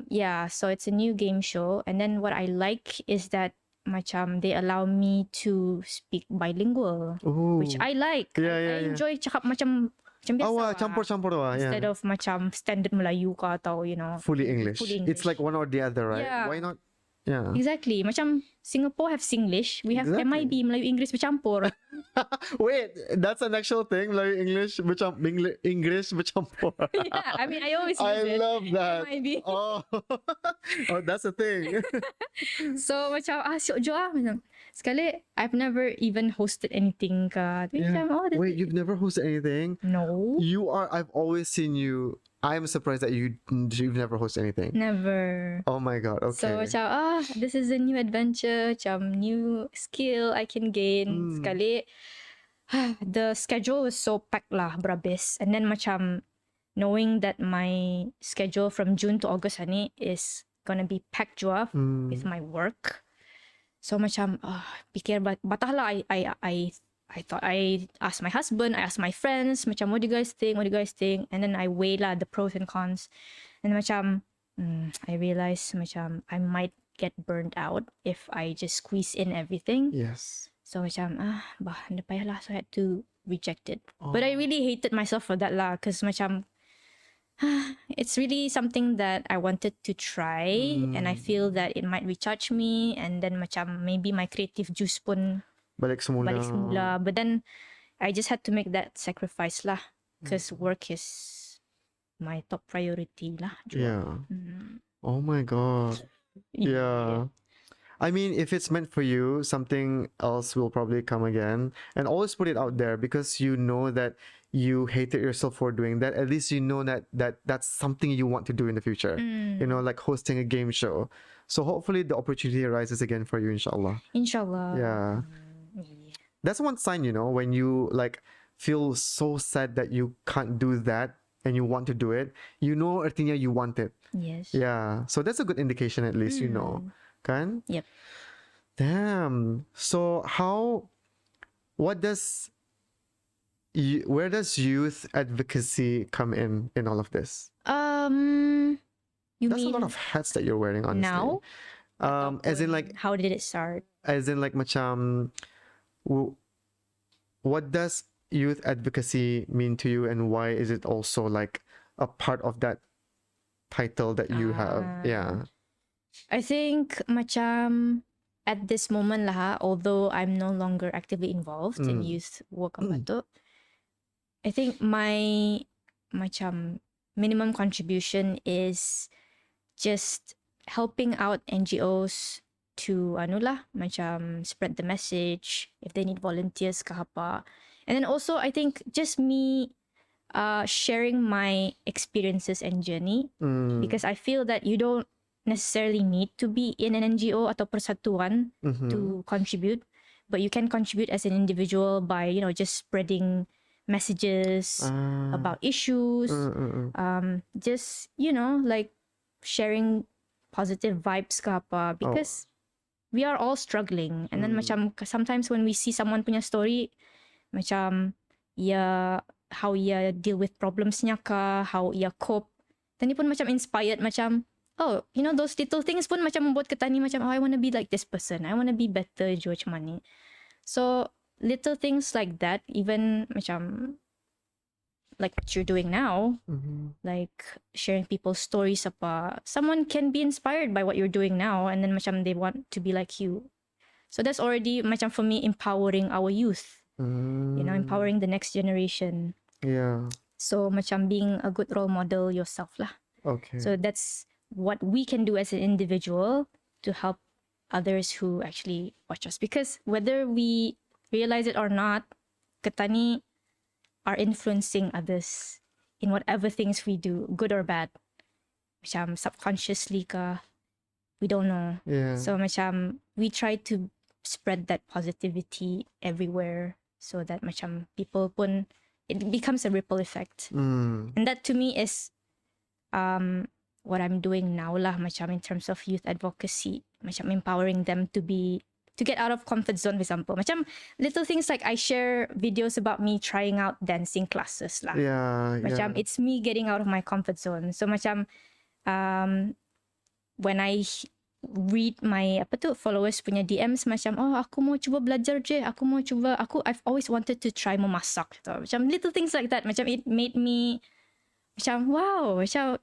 Yeah. So it's a new game show. And then what I like is that macam they allow me to speak bilingual. Ooh. Which I like. I enjoy cakap macam biasa lah. Campur-campur lah. Instead of macam standard Melayu ke atau, you know. Fully English. It's like one or the other, right? Yeah. Why not? Yeah. Exactly. Macam Singapore have Singlish. We have MIB, Melayu English bercampur. Wait, that's an actual thing? Melayu English bercampur. Yeah, I mean, I always use I it. love that. MIB. Oh, that's a thing. So macam syok je lah. Macam, sekali, I've never even hosted anything ka. Wait, you've never hosted anything? No. I've always seen you. I'm surprised that you've never hosted anything. Never. Oh my God, okay. So macam, this is a new adventure, macam new skill I can gain. Sekali, the schedule was so packed lah, berhabis. And then macam, knowing that my schedule from June to August ni is gonna be packed juga with my work. So macam, fikir batah lah, I thought I asked my husband, I asked my friends, macam what do you guys think? And then I weigh lah the pros and cons. And macam, I realized macam I might get burned out if I just squeeze in everything. Yes. So macam, hindi payah lah. So I had to reject it. But I really hated myself for that lah. Because macam, it's really something that I wanted to try. And I feel that it might recharge me. And then macam, maybe my creative juice pun Balik semula. But then I just had to make that sacrifice lah. Because work is my top priority lah. Yeah. Oh my God. Yeah. I mean, if it's meant for you, something else will probably come again. And always put it out there because you know that you hated yourself for doing that. At least you know that that's something you want to do in the future. You know, like hosting a game show. So hopefully the opportunity arises again for you, inshallah. Inshallah. Yeah. That's one sign, you know, when you like feel so sad that you can't do that and you want to do it, you know, artinya you want it. Yes. Yeah. So that's a good indication, at least, you know. Kan? Yep. Damn. So where does youth advocacy come in all of this? You That's mean a lot of hats that you're wearing, honestly. now? As in like, How did it start? as in like macam, w- what does youth advocacy mean to you, and why is it also like a part of that title that you have? Yeah. I think macam at this moment lah, although I'm no longer actively involved in youth work apa tu, I think my macam minimum contribution is just helping out NGOs to macam spread the message if they need volunteers ke apa. And then also I think just me sharing my experiences and journey, because I feel that you don't necessarily need to be in an NGO atau persatuan to contribute, but you can contribute as an individual by just spreading messages about issues, just like sharing positive vibes ke apa, because we are all struggling. And then macam sometimes when we see someone punya story, macam how ia deal with problemsnya ke, how ia cope, then ni pun macam inspired, macam those little things pun macam membuat kita ni macam I want to be like this person, I want to be better je macam ni. So little things like that, even macam like what you're doing now, like sharing people's stories apa, someone can be inspired by what you're doing now, and then macam they want to be like you. So that's already macam for me empowering our youth, empowering the next generation. Yeah. So macam being a good role model yourself lah. Okay. So that's what we can do as an individual to help others who actually watch us, because whether we realize it or not, kita ni are influencing others in whatever things we do, good or bad. Macam subconsciously ka, we don't know. Yeah. So macam we try to spread that positivity everywhere, so that macam people pun, it becomes a ripple effect. And that to me is what I'm doing now lah, macam in terms of youth advocacy, macam empowering them to get out of comfort zone, for example. Macam little things like I share videos about me trying out dancing classes lah. Yeah. Macam it's me getting out of my comfort zone. So macam when I read my followers punya DMs, macam aku mau cuba belajar je, I've always wanted to try memasak. So, macam little things like that, macam it made me macam wow, macam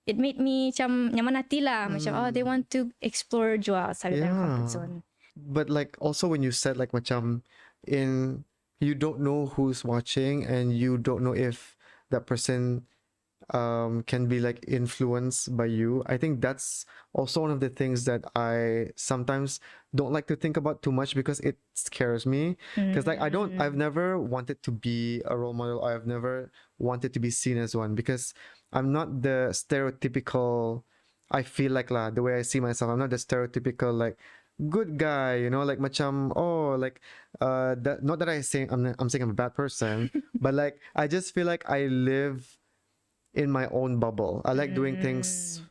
it made me macam nyaman hati lah, macam they want to explore jua outside of their comfort zone. But like also when you said like macam you don't know who's watching, and you don't know if that person can be like influenced by you. I think that's also one of the things that I sometimes don't like to think about too much, because it scares me. Because like I've never wanted to be a role model. I've never wanted to be seen as one, because I'm not the stereotypical, I feel like lah, the way I see myself, I'm not the stereotypical like good guy, like macam that, not that I'm saying I'm a bad person, but like I just feel like I live in my own bubble. I like doing things,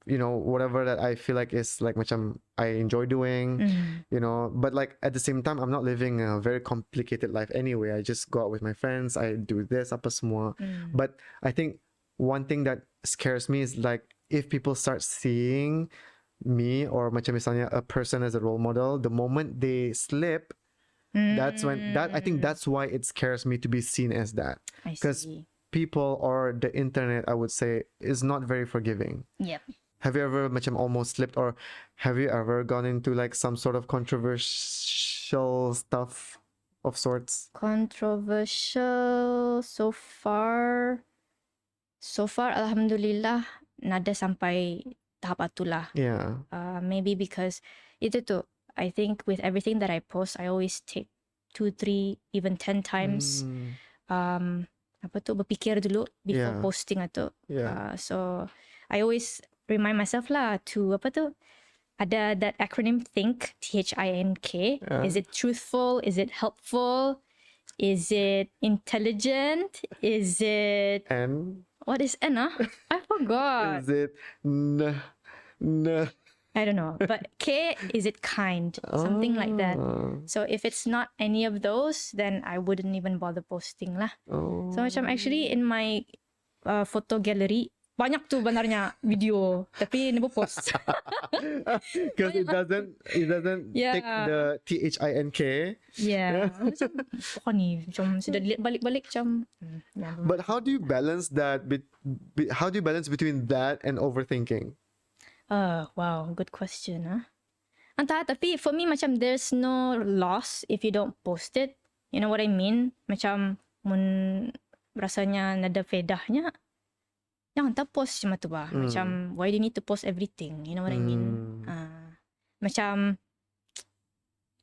whatever that I feel like is like macam I enjoy doing, but like at the same time, I'm not living a very complicated life anyway. I just go out with my friends, I do this apa semua. But I think one thing that scares me is like if people start seeing me or macam misalnya a person as a role model, the moment they slip, that's when I think that's why it scares me to be seen as that. Because people or the internet, I would say, is not very forgiving. Yep. Have you ever macam almost slipped, or have you ever gone into like some sort of controversial stuff of sorts? Controversial so far alhamdulillah nada sampai tahap itulah. Yeah. Maybe because itu tu, I think with everything that I post, I always take 2, 3, even 10 times berfikir dulu before posting itu. So I always remind myself lah to ada that acronym THINK, THINK. Is it truthful? Is it helpful? Is it intelligent? Is it what is N? I forgot. Is it I don't know. But K, is it kind? Something like that. So if it's not any of those, then I wouldn't even bother posting lah. So macam actually in my photo gallery, banyak tu benarnya video tapi never post. Because it doesn't Yeah. take the THINK. Yeah. Macam apa ni? Macam sudah dilihat balik-balik macam never. But how do you balance that? How do you balance between that and overthinking? Wow, good question. Entah, tapi for me macam there's no loss if you don't post it. You know what I mean? Macam mun rasanya nada fedahnya, jangan tak post macam tu bah. Macam why do you need to post everything? You know what I mean? Macam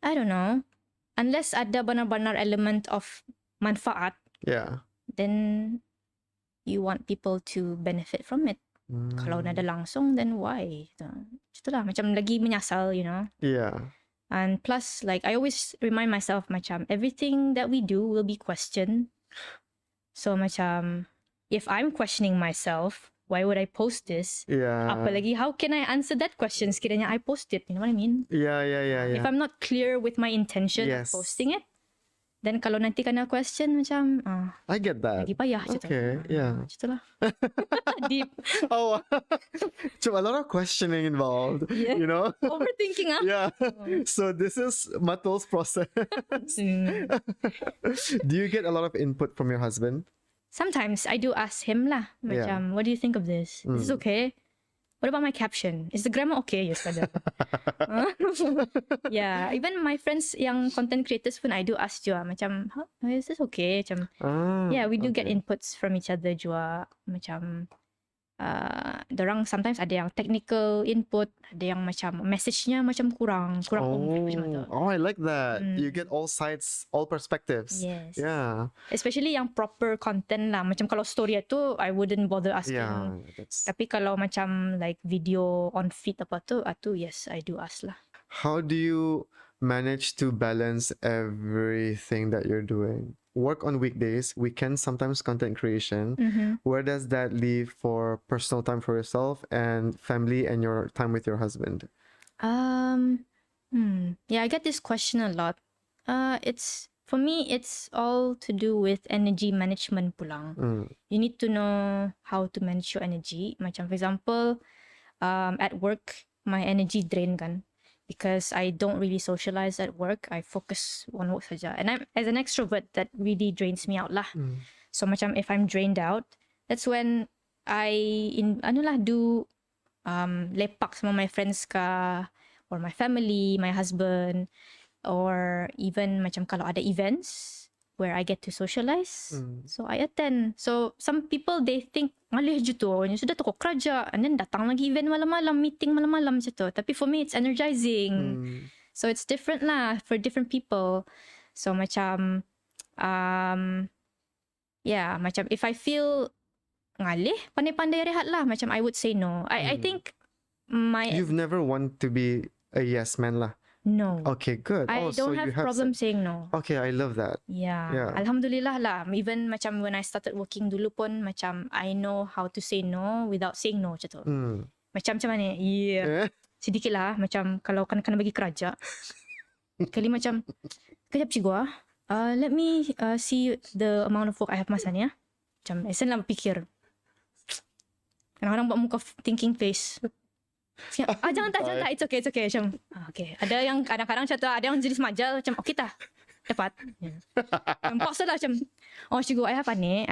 I don't know. Unless ada benar-benar element of manfaat, Yeah. then you want people to benefit from it. Kalau nada langsung, then why? Itulah macam lagi menyasal, you know. Yeah. And plus, like I always remind myself, macam everything that we do will be questioned. So macam if I'm questioning myself, why would I post this? Yeah. Apalagi, how can I answer that question sekiranya I post it? You know what I mean? Yeah. If I'm not clear with my intention of Yes. posting it, then kalau nanti kena question macam I get that. lagi payah macam tu. Okay, yeah. Macam tu lah. Deep. Oh, so a lot of questioning involved. Yeah. You know. Overthinking Yeah. So this is Matul's process. Do you get a lot of input from your husband? Sometimes I do ask him lah. Macam, what do you think of this? Is this okay? What about my caption? Is the grammar okay? Yes, kada. Yeah, even my friends yang content creators pun I do ask juga. Macam, is this okay? Macam, yeah, we do get inputs from each other juga. Macam, dorang sometimes ada yang technical input, ada yang macam message-nya macam kurang macam tu. Oh, I like that. You get all sides, all perspectives. Yes. Yeah. Especially yang proper content lah. Macam kalau story tu, I wouldn't bother asking. Yeah. That's... Tapi kalau macam like video on feed apa tu, yes, I do ask lah. How do you manage to balance everything that you're doing? Work on weekdays, weekends, sometimes content creation. Where does that leave for personal time for yourself and family and your time with your husband? Yeah, I get this question a lot. For me, it's all to do with energy management pulang. You need to know how to manage your energy. Macam for example, at work, my energy drain kan. Because I don't really socialize at work. I focus on work saja. And I'm as an extrovert, that really drains me out lah. So macam if I'm drained out, that's when I do lepak sama my friends ka, or my family, my husband, or even macam kalau ada events where I get to socialize, so I attend. So some people, they think ngalih je tu, sudah tu kau kerja, and then datang lagi event malam-malam, meeting malam-malam macam tu. Tapi for me it's energizing. So it's different lah for different people. So macam yeah, macam if I feel ngalih, pandai-pandai rehat lah, macam I would say no. I think You've never want to be a yes man lah. No. Okay, good. I don't have problem saying no. Okay, I love that. Yeah. Alhamdulillah lah. Even macam when I started working dulu pun, macam I know how to say no without saying no macam tu. Macam mana? Yeah. Sedikit lah. Macam kalau kena bagi kerja. Kali macam, kejap cikgu let me see the amount of work I have masa ni. Macam, esen lah berfikir. Kadang-kadang buat muka thinking face. Jangan tak, it's okay. Macam, okay. Ada yang kadang-kadang macam tu, ada yang jenis majal, macam, okay tak? Dapat. Nampak salah macam, cikgu, I have ni.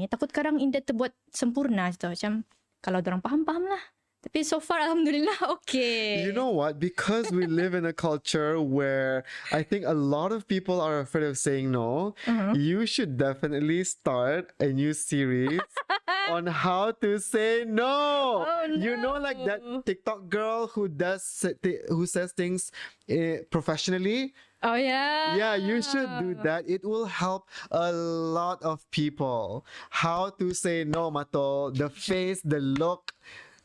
Takut kadang indah terbuat sempurna. Macam, kalau dorang faham lah. Tapi so far, alhamdulillah, okay. You know what? Because we live in a culture where I think a lot of people are afraid of saying no, you should definitely start a new series on how to say no. Oh, no. You know, like that TikTok girl who says things professionally. Oh yeah. Yeah, you should do that. It will help a lot of people. How to say no, Matul. The face, the look,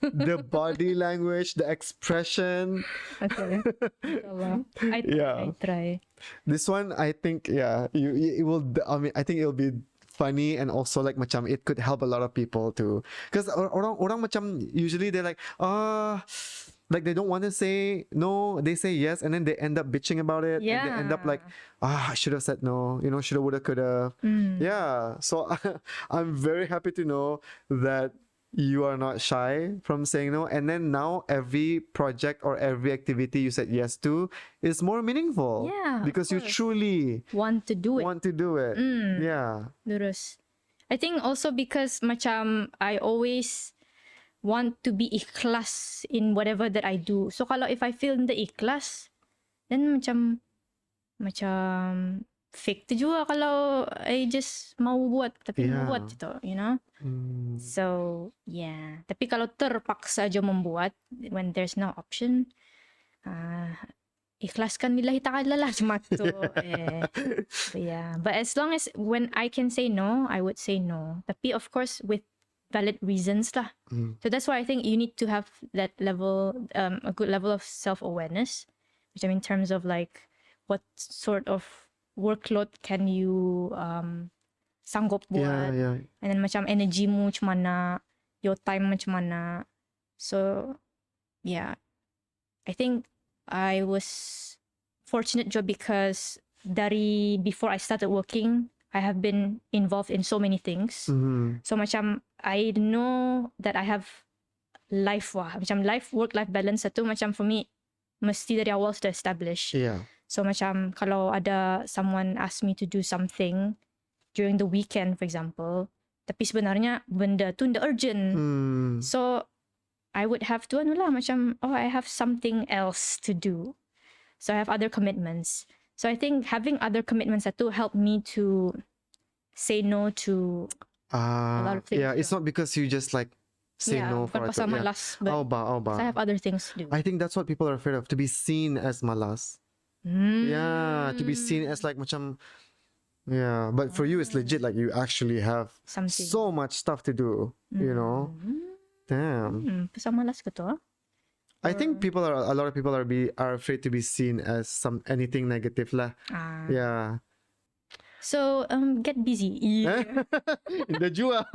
the body language, the expression. Okay. I try. This one, I think, yeah, it will. I mean, I think it'll be funny, and also like macam it could help a lot of people too. Because orang macam usually they're like like they don't want to say no, they say yes, and then they end up bitching about it. Yeah. And they end up like, I should have said no. You know, shoulda, woulda, coulda. Yeah. So I'm very happy to know that you are not shy from saying no, and then now every project or every activity you said yes to is more meaningful. Yeah, of because you course. truly Want to do it. want to do it. Yeah. Lurus. I think also because macam I always want to be ikhlas in whatever that I do. So kalau if I feel the ikhlas, then macam fake tu juga kalau I just mau buat tapi Yeah. mau buat gitu, you know. So yeah. Tapi kalau terpaksa aja membuat when there's no option, ikhlaskan lillahi ta'ala lah cuma tu. But yeah. But as long as when I can say no, I would say no. Tapi of course with valid reasons lah. So that's why I think you need to have that level, a good level of self-awareness, which I mean in terms of like what sort of workload can you sanggup buat, Yeah. and then macam energy mu macam mana, your time macam mana. So yeah, I think I was fortunate juga because dari before I started working, I have been involved in so many things. So macam I know that I have life macam work-life balance tu macam for me mesti dari awal sudah establish. Yeah. So macam kalau ada someone ask me to do something during the weekend for example, tapi sebenarnya benda tu nda urgent. So I would have to macam I have something else to do. So I have other commitments. So I think having other commitments that help me to say no to a lot of things. Yeah, it's not because you just like say no for bukan pasal it. malas, but I have other things to do. I think that's what people are afraid of, to be seen as malas. Yeah, to be seen as like macam. Yeah, but for you it's legit, like you actually have Something. so much stuff to do, you know. Damn. Pasal malas ke tu? I think a lot of people are afraid to be seen as anything negative lah. Yeah. So get busy. The jua.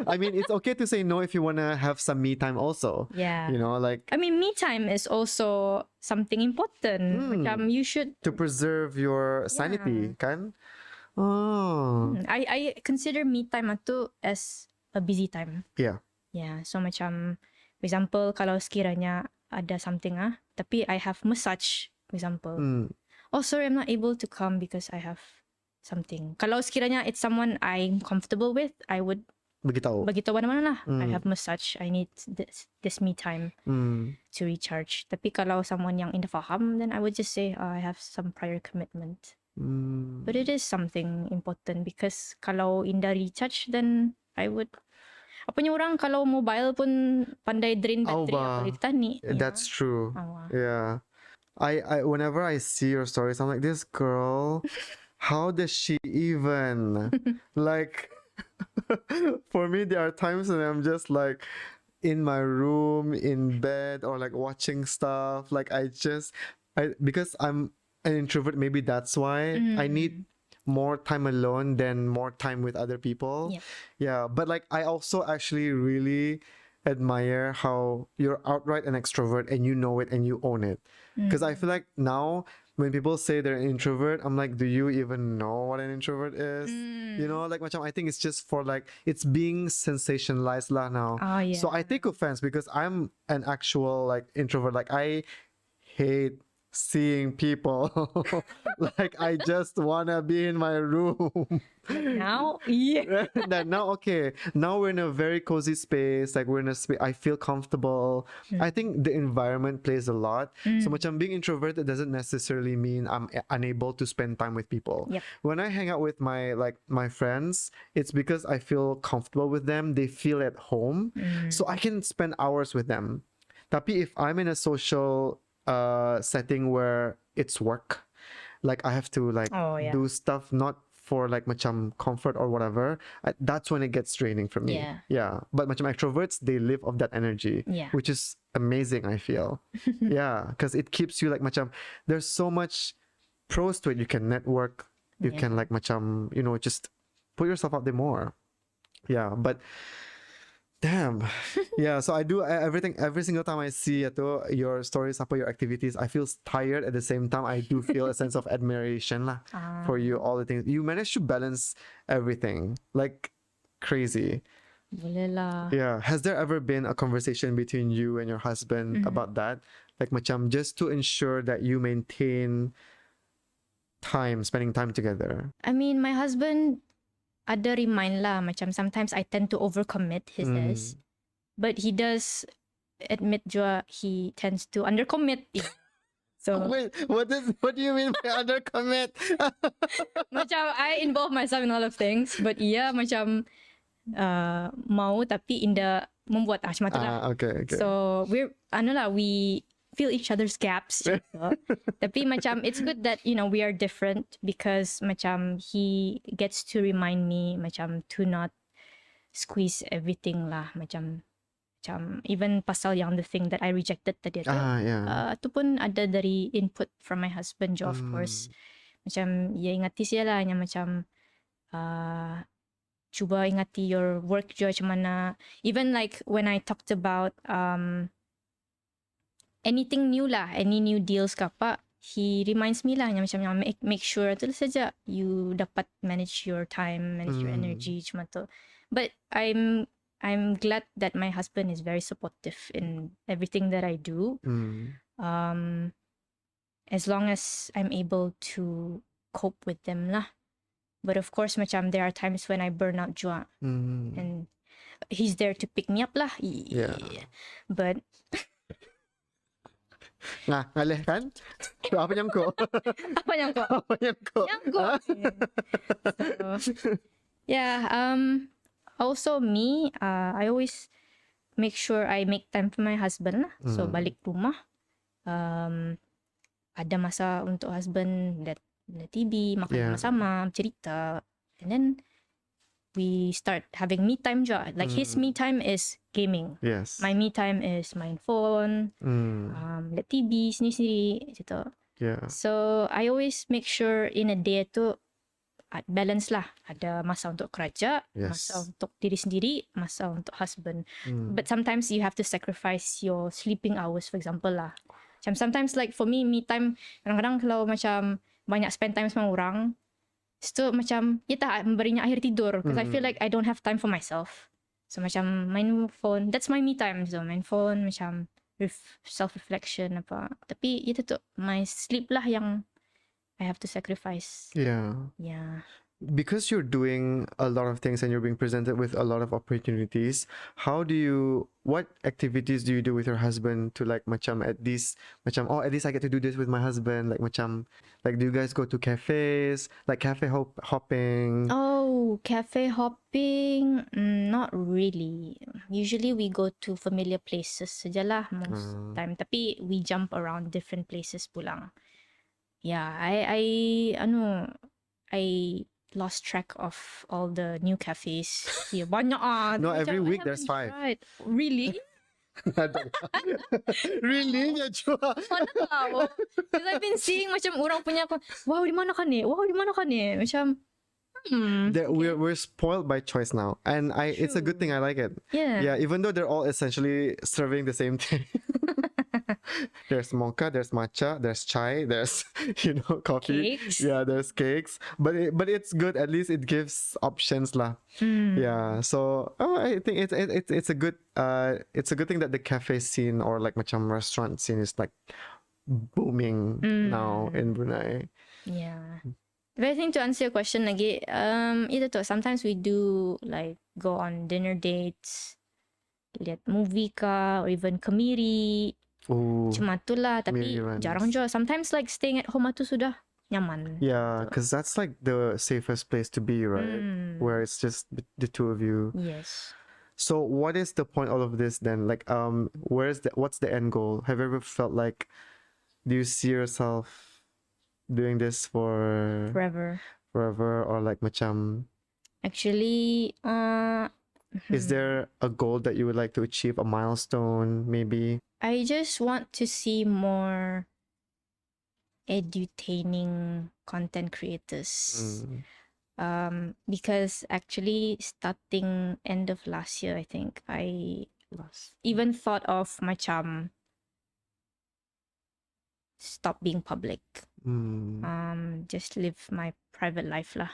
I mean, it's okay to say no if you wanna have some me time also. Yeah. You know, like I mean, me time is also something important. Macam you should to preserve your sanity, kan? Oh. I consider me time tu as a busy time. Yeah. Yeah. So macam, for example, kalau sekiranya ada something tapi I have massage, for example. Oh, sorry, I'm not able to come because I have something. Kalau sekiranya it's someone I'm comfortable with, I would Begitahu mana-mana lah. I have massage. I need this me time to recharge. Tapi kalau someone yang indah faham, then I would just say I have some prior commitment. But it is something important because kalau indah recharge, then I would. Apanya orang kalau mobile pun pandai drain battery apalagi kita ni. That's true. Yeah. I whenever I see your stories, I'm like, this girl, how does she even like for me there are times when I'm just like in my room in bed or like watching stuff, like because I'm an introvert, maybe that's why I need more time alone than more time with other people. Yeah, but like I also actually really admire how you're outright an extrovert and you know it and you own it, because I feel like now when people say they're an introvert, I'm like, do you even know what an introvert is? You know, like macam I think it's just for like it's being sensationalized lah now. So I take offense because I'm an actual like introvert. Like I hate seeing people. Like I just wanna be in my room. Now, Okay. Now we're in a very cozy space. Like we're in a space I feel comfortable. I think the environment plays a lot. So macam being introverted doesn't necessarily mean I'm unable to spend time with people. When I hang out with my friends, it's because I feel comfortable with them. They feel at home. So I can spend hours with them. Tapi if I'm in a social setting where it's work, like I have to like do stuff not for like macam comfort or whatever, that's when it gets draining for me. But macam extroverts, they live off that energy, which is amazing, I feel. Because it keeps you like macam there's so much pros to it. You can network, you can like macam, you know, just put yourself out there more. But damn. So I do everything every single time I see your stories, your activities, I feel tired. At the same time, I do feel a sense of admiration lah for you, all the things. You manage to balance everything like crazy. Boleh lah. Yeah. Has there ever been a conversation between you and your husband about that? Like macam just to ensure that you maintain spending time together. I mean, my husband ada remind lah. Macam sometimes I tend to overcommit, he says. But he does admit juga he tends to undercommit. So Wait, what do you mean by undercommit? macam I involve myself in a lot of things, but ia macam mau tapi inda membuat macam tu lah. Okay. So we fill each other's gaps. Tapi macam it's good that we are different because macam he gets to remind me macam to not squeeze everything lah, macam even pasal yang the thing that I rejected tadi tu. Yeah. Tu pun ada dari input from my husband jo, of course. Macam ya ingati siya lah yang macam cuba ingati your work jo macam mana. Even like when I talked about anything new lah, any new deals ke apa, he reminds me lah yang macam yang make sure tu saja you dapat manage your time, manage your energy macam tu. But I'm glad that my husband is very supportive in everything that I do. As long as I'm able to cope with them lah. But of course macam there are times when I burn out jua. And he's there to pick me up lah. Yeah. But ngalih kan? Apa yang ko? apa yang ko? Apa yang ko? Yang ko. So, yeah, also me, I always make sure I make time for my husband lah. So balik rumah, ada masa untuk husband lihat TV, makan sama-sama, cerita, and then we start having me time juga. Like his me time is gaming. Yes. My me time is main phone, lihat TV sendiri-sendiri gitu. Yeah. So I always make sure in a day tu balance lah. Ada masa untuk kerja, masa untuk diri sendiri, masa untuk husband. But sometimes you have to sacrifice your sleeping hours, for example lah. Macam sometimes like for me time, kadang-kadang kalau macam banyak spend time sama orang, so macam tak memberinya akhir tidur because I feel like I don't have time for myself. So macam main phone, that's my me time. So main phone macam self-reflection apa. Tapi itu tu my sleep lah yang I have to sacrifice. Yeah. Because you're doing a lot of things and you're being presented with a lot of opportunities, what activities do you do with your husband to like macam at least I get to do this with my husband, like macam like do you guys go to cafes, like cafe hopping? Oh, cafe hopping, not really. Usually we go to familiar places sajalah most time, tapi we jump around different places pulang. Yeah, I lost track of all the new cafes. Yeah, banyak No, macam every I week haven't there's 5. tried. Really? Really? Ya cua. Mana tahu? Because I've been seeing macam orang punya, wow di mana kan ni? Macam We're spoiled by choice now, and it's a good thing. I like it. Yeah. Even though they're all essentially serving the same thing. There's mocha, there's matcha, there's chai, there's coffee. Cakes. Yeah, there's cakes. But it's good. At least it gives options lah. Yeah. So I think it's a good thing that the cafe scene or like macam restaurant scene is like booming now in Brunei. Yeah. But I think to answer your question lagi, itu tu, sometimes we do like go on dinner dates, lihat movie ka, or even kemiri. Cuma tu lah, tapi jarang juga. Sometimes like staying at home tu sudah nyaman. Yeah, because that's like the safest place to be, right? Where it's just the two of you. Yes. So what is the point of all of this then? Like, what's the end goal? Have you ever felt like, do you see yourself doing this for Forever, or like macam? Actually, Is there a goal that you would like to achieve, a milestone maybe? I just want to see more edutaining content creators. Because actually starting end of last year, I think, I even thought of macam stop being public. Just live my private life lah.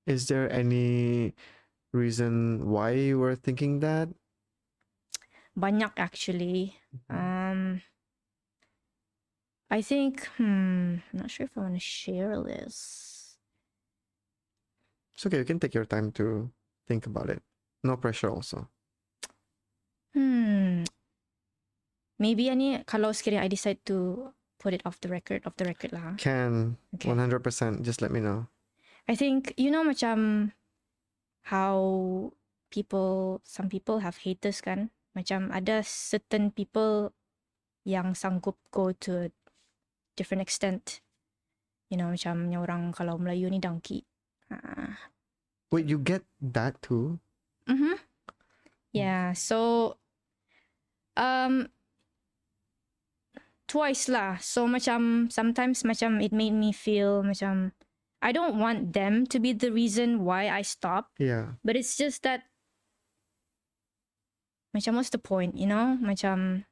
Is there any reason why you were thinking that? Banyak actually. I think, I'm not sure if I want to share this. It's okay. You can take your time to think about it. No pressure also. Maybe ani kalau sekiranya I decide to put it off the record lah. Can. Okay. 100%. Just let me know. I think, macam how some people have haters kan. Macam ada certain people yang sanggup go to a different extent. Macam orang kalau Melayu ni dangki. Wait, you get that too? Yeah, so twice lah. So macam sometimes macam it made me feel macam I don't want them to be the reason why I stop. Yeah. But it's just that macam what's the point, Macam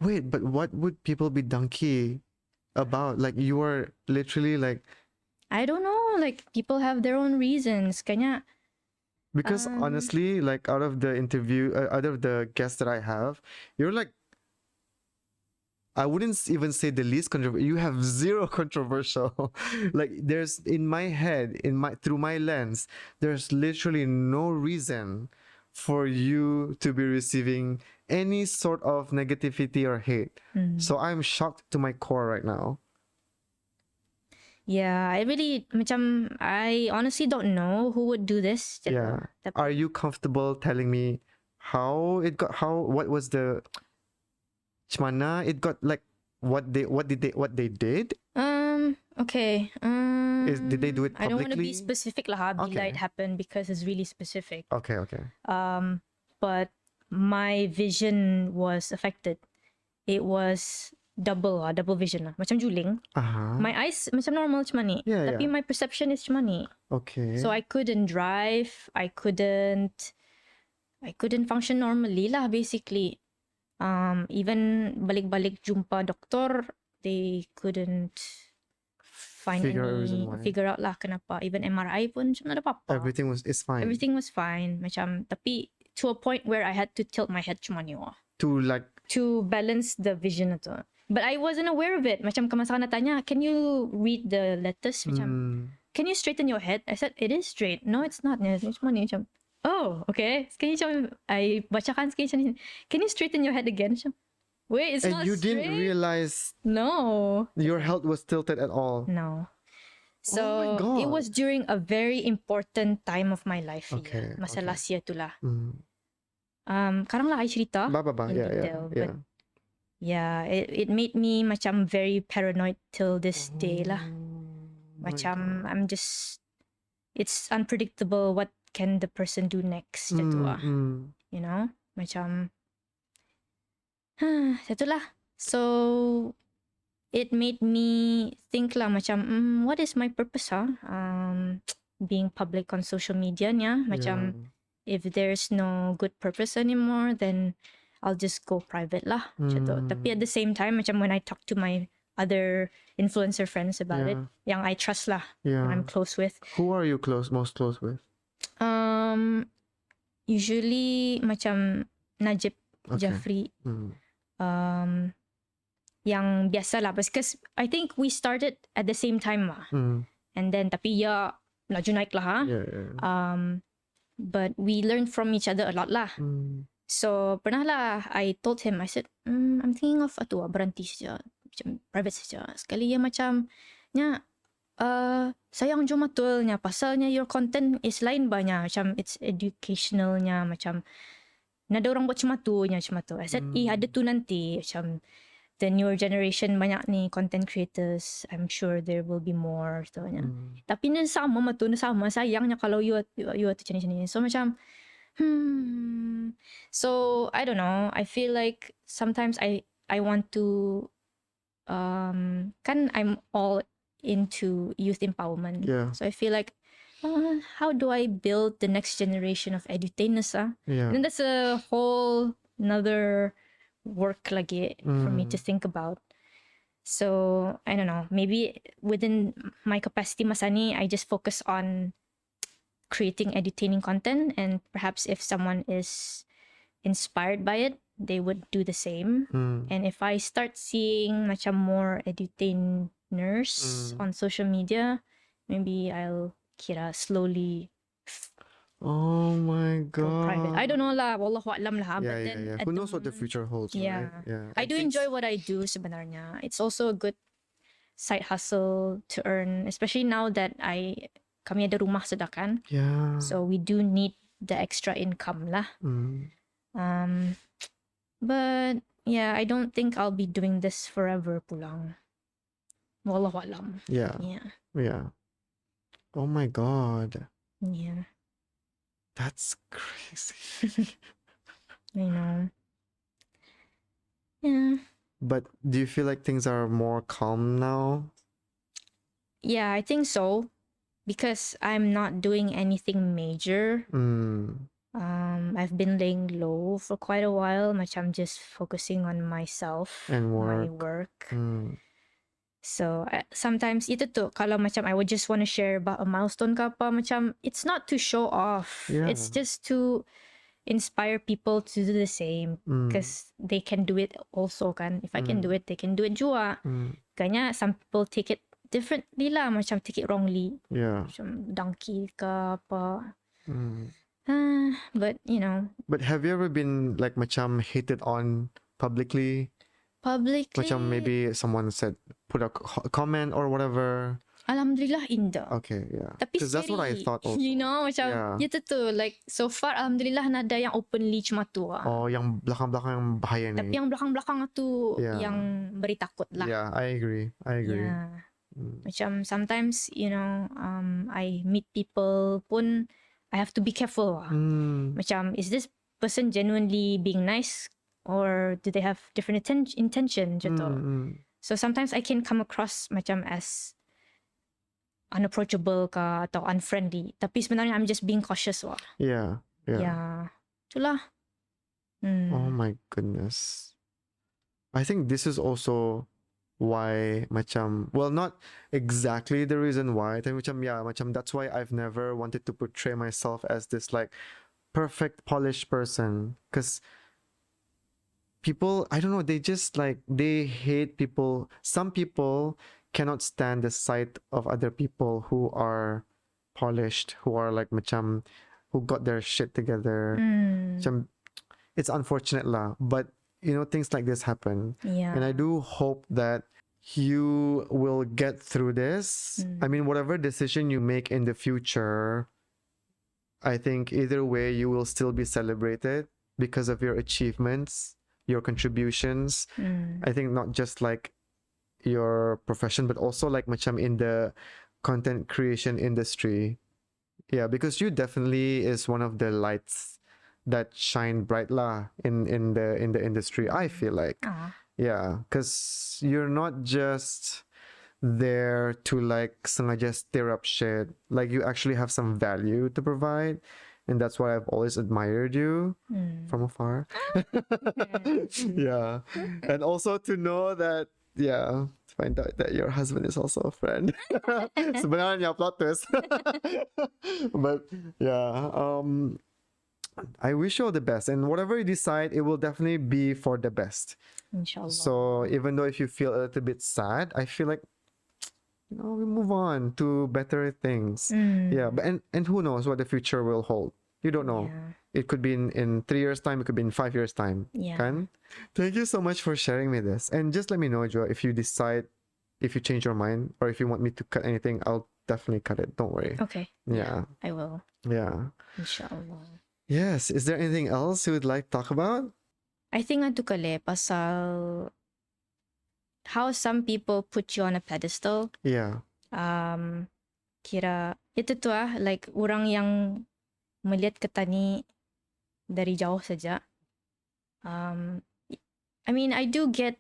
wait, but what would people be donkey about? Like you were literally like, I don't know, like people have their own reasons. Kanya because honestly, like out of the guests that I have, you're like, I wouldn't even say the least controversial. You have zero controversial. Like there's in my head, through my lens, there's literally no reason for you to be receiving any sort of negativity or hate. So I'm shocked to my core right now. Yeah, I honestly don't know who would do this. Yeah. Are you comfortable telling me what was the Chmana? It got like what they did? Okay. Did they do it publicly? I don't want to be specific lah, bila Okay. it happened because it's really specific. Okay. But my vision was affected. It was double vision lah. Macam juling. My eyes macam normal macam ni. Yeah, Tapi yeah. my perception is macam ni. Okay. So I couldn't drive. I couldn't function normally lah basically. Even balik-balik jumpa doktor, they couldn't figure out lah kenapa. Even MRI pun macam tak ada apa-apa. Everything is fine. Everything was fine. Macam tapi to a point where I had to tilt my head macam ni. To balance the vision itu. But I wasn't aware of it. Macam kemasakan na tanya, can you read the letters? Macam, can you straighten your head? I said, it is straight. No, it's not. Macam, oh, okay. Can you I bacakan sekali. Can you straighten your head again? Macam, wait, it's and not you straight. didn't realize No. your health was tilted at all? No. So, oh my God. it was during a very important time of my life. Okay. Masa last year tu lah. Karang lah I cerita. Yeah. Yeah, it made me macam very paranoid till this day lah. Macam I'm just, it's unpredictable what can the person do next. You know, macam satu lah. So it made me think lah macam what is my purpose being public on social media nya macam if there's no good purpose anymore then I'll just go private lah. Tapi at the same time, macam when I talk to my other influencer friends about it, yang I trust lah, yang I'm close with. Who are you most close with? Usually macam Najib, Jafri, yang biasa lah, because I think we started at the same time lah. And then tapi ya laju naik lah. But we learned from each other a lot lah. So, pernah lah, I told him, I said, I'm thinking of berhenti saja, macam private saja. Sekali ya macam, sayang jo Matul nya, pasalnya your content is lain banyak, macam it's educationalnya, macam, nada orang buat cuma tu. I said, ada tu nanti, macam, the newer generation banyak ni content creators, I'm sure there will be more. So, tapi na sama Matul, sayangnya kalau you tu macam. So, macam, so I don't know, I feel like sometimes I want to kan I'm all into youth empowerment, so I feel like how do I build the next generation of edutainers and that's a whole another work lagi for me to think about. So I don't know, maybe within my capacity masani I just focus on creating edutaining content, and perhaps if someone is inspired by it, they would do the same. And if I start seeing macam more edutainers on social media, maybe I'll slowly Oh my go private. god. I don't know lah, wallahu a'lam lah. Yeah, But yeah, then yeah. at Who the knows what the moment, future holds, yeah. right? Yeah. I do enjoy what I do sebenarnya. It's also a good side hustle to earn, especially now that kami ada rumah sudah kan. Yeah. So we do need the extra income lah. But yeah, I don't think I'll be doing this forever pulang. Wallahu alam. Yeah. Yeah. Yeah. Oh my god. Yeah. That's crazy. I know. Yeah. But do you feel like things are more calm now? Yeah, I think so. Because I'm not doing anything major. I've been laying low for quite a while. I'm just focusing on myself And my work. work. So sometimes itu tu kalau macam I would just want to share about a milestone ke apa, macam it's not to show off. Yeah. It's just to inspire people to do the same because they can do it also kan. If I can do it, they can do it juga. Kayaknya some people take it differently lah, macam take it wrongly. Yeah. Macam donkey ke apa. But you know. But have you ever been like macam hated on publicly? Publicly? Macam maybe someone said, put a comment or whatever. Alhamdulillah indah. Okay, yeah. Tapi because that's what I scary. thought also. You know, macam itu tu. Like, so far, Alhamdulillah, nada yang openly cuma tu lah. Oh, yang belakang-belakang yang bahaya ni. Tapi yang belakang-belakang tu Yeah. yang beri takut lah. Yeah, I agree. Yeah. Macam sometimes, you know, I meet people pun, I have to be careful lah. Macam, is this person genuinely being nice? Or do they have different intention? So sometimes I can come across macam as unapproachable ka atau unfriendly. Tapi sebenarnya I'm just being cautious wah. Yeah. Yeah. Itulah. Oh my goodness. I think this is also why macam, well, not exactly the reason why. Tapi macam that's why I've never wanted to portray myself as this like perfect polished person, because people, I don't know, they just like, they hate people. Some people cannot stand the sight of other people who are polished, who are like macam, who got their shit together. Macam, it's unfortunate lah, but you know, things like this happen. Yeah. And I do hope that you will get through this. I mean, whatever decision you make in the future, I think either way you will still be celebrated because of your achievements, your contributions. I think not just like your profession, but also like macam in the content creation industry. Yeah, because you definitely is one of the lights that shine bright lah in the industry, I feel like. Yeah, because you're not just there to like sengaja stir up shit. Like you actually have some value to provide. And that's why I've always admired you from afar. Yeah. And also to know that, yeah, to find out that your husband is also a friend. Sebenarnya plot twist. But yeah, I wish you all the best. And whatever you decide, it will definitely be for the best. Inshallah. So even though if you feel a little bit sad, I feel like, you know, we move on to better things. Yeah, but and who knows what the future will hold. You don't know. Yeah. It could be in 3 years' time, it could be in 5 years' time. Yeah. Kan? Thank you so much for sharing me this. And just let me know, Jo, if you decide, if you change your mind, or if you want me to cut anything, I'll definitely cut it. Don't worry. Okay. Yeah. I will. Yeah. Inshallah. Yes. Is there anything else you would like to talk about? I think ato kale pasal how some people put you on a pedestal. Yeah. Kira itu tu like orang yang melihat kita ni dari jauh saja. I mean, I do get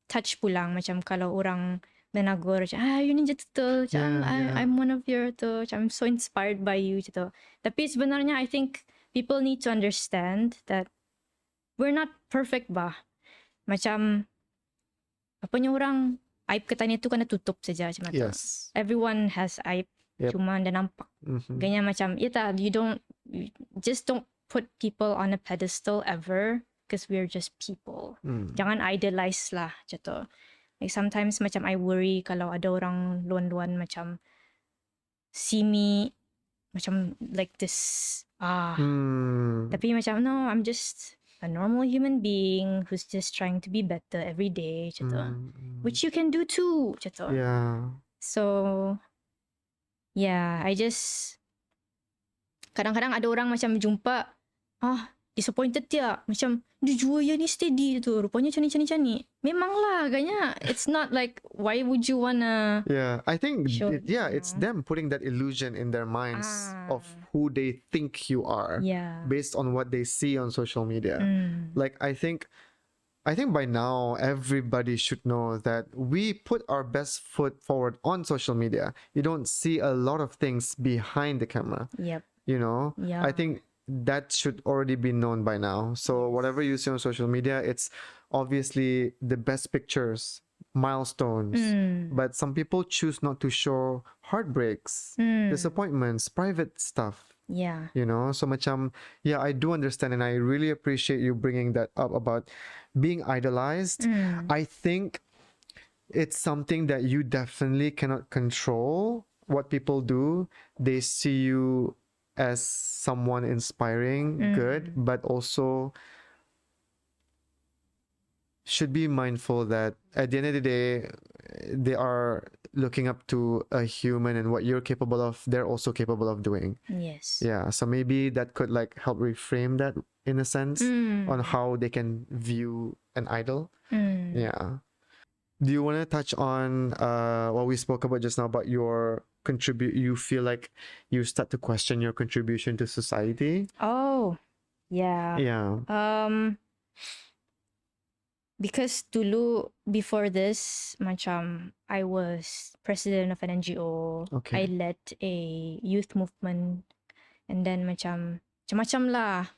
touch pulang macam kalau orang menagur macam, you Ninjatutul, macam I'm one of your tu, macam I'm so inspired by you gitu. Tapi sebenarnya I think people need to understand that we're not perfect ba. Macam apa nya orang aib kita ni tu kena tutup saja macam tu. Yes. Everyone has aib. Yep. Cuma anda nampak. Ganyan macam, you just don't put people on a pedestal ever because we're just people. Jangan idolize lah, macam tu. Like sometimes macam I worry kalau ada orang luan-luan macam see me macam like this. Tapi macam, no, I'm just a normal human being who's just trying to be better every day, macam tu. Which you can do too, macam tu. Yeah. So, yeah, I just kadang-kadang ada orang macam jumpa, disappointed dia. Macam, dia jual yang ni steady tu. Rupanya macam ni. Memanglah, agaknya. It's not like, why would you wanna... Yeah, I think, show, it's them putting that illusion in their minds of who they think you are. Yeah. Based on what they see on social media. Like, I think by now, everybody should know that we put our best foot forward on social media. You don't see a lot of things behind the camera. Yep. You know? Yeah. I think that should already be known by now. So whatever you see on social media, it's obviously the best pictures, milestones. But some people choose not to show heartbreaks, disappointments, private stuff. Yeah. You know, so macam, yeah, I do understand, and I really appreciate you bringing that up about being idolized. I think it's something that you definitely cannot control what people do. They see you as someone inspiring, good, but also should be mindful that at the end of the day, they are looking up to a human, and what you're capable of, they're also capable of doing. Yes. Yeah, so maybe that could like help reframe that in a sense on how they can view an idol. Yeah. Do you want to touch on what we spoke about just now about your you feel like you start to question your contribution to society? Oh, yeah. Yeah. Because dulu, before this, macam I was president of an NGO. Okay. I led a youth movement. And then macam lah.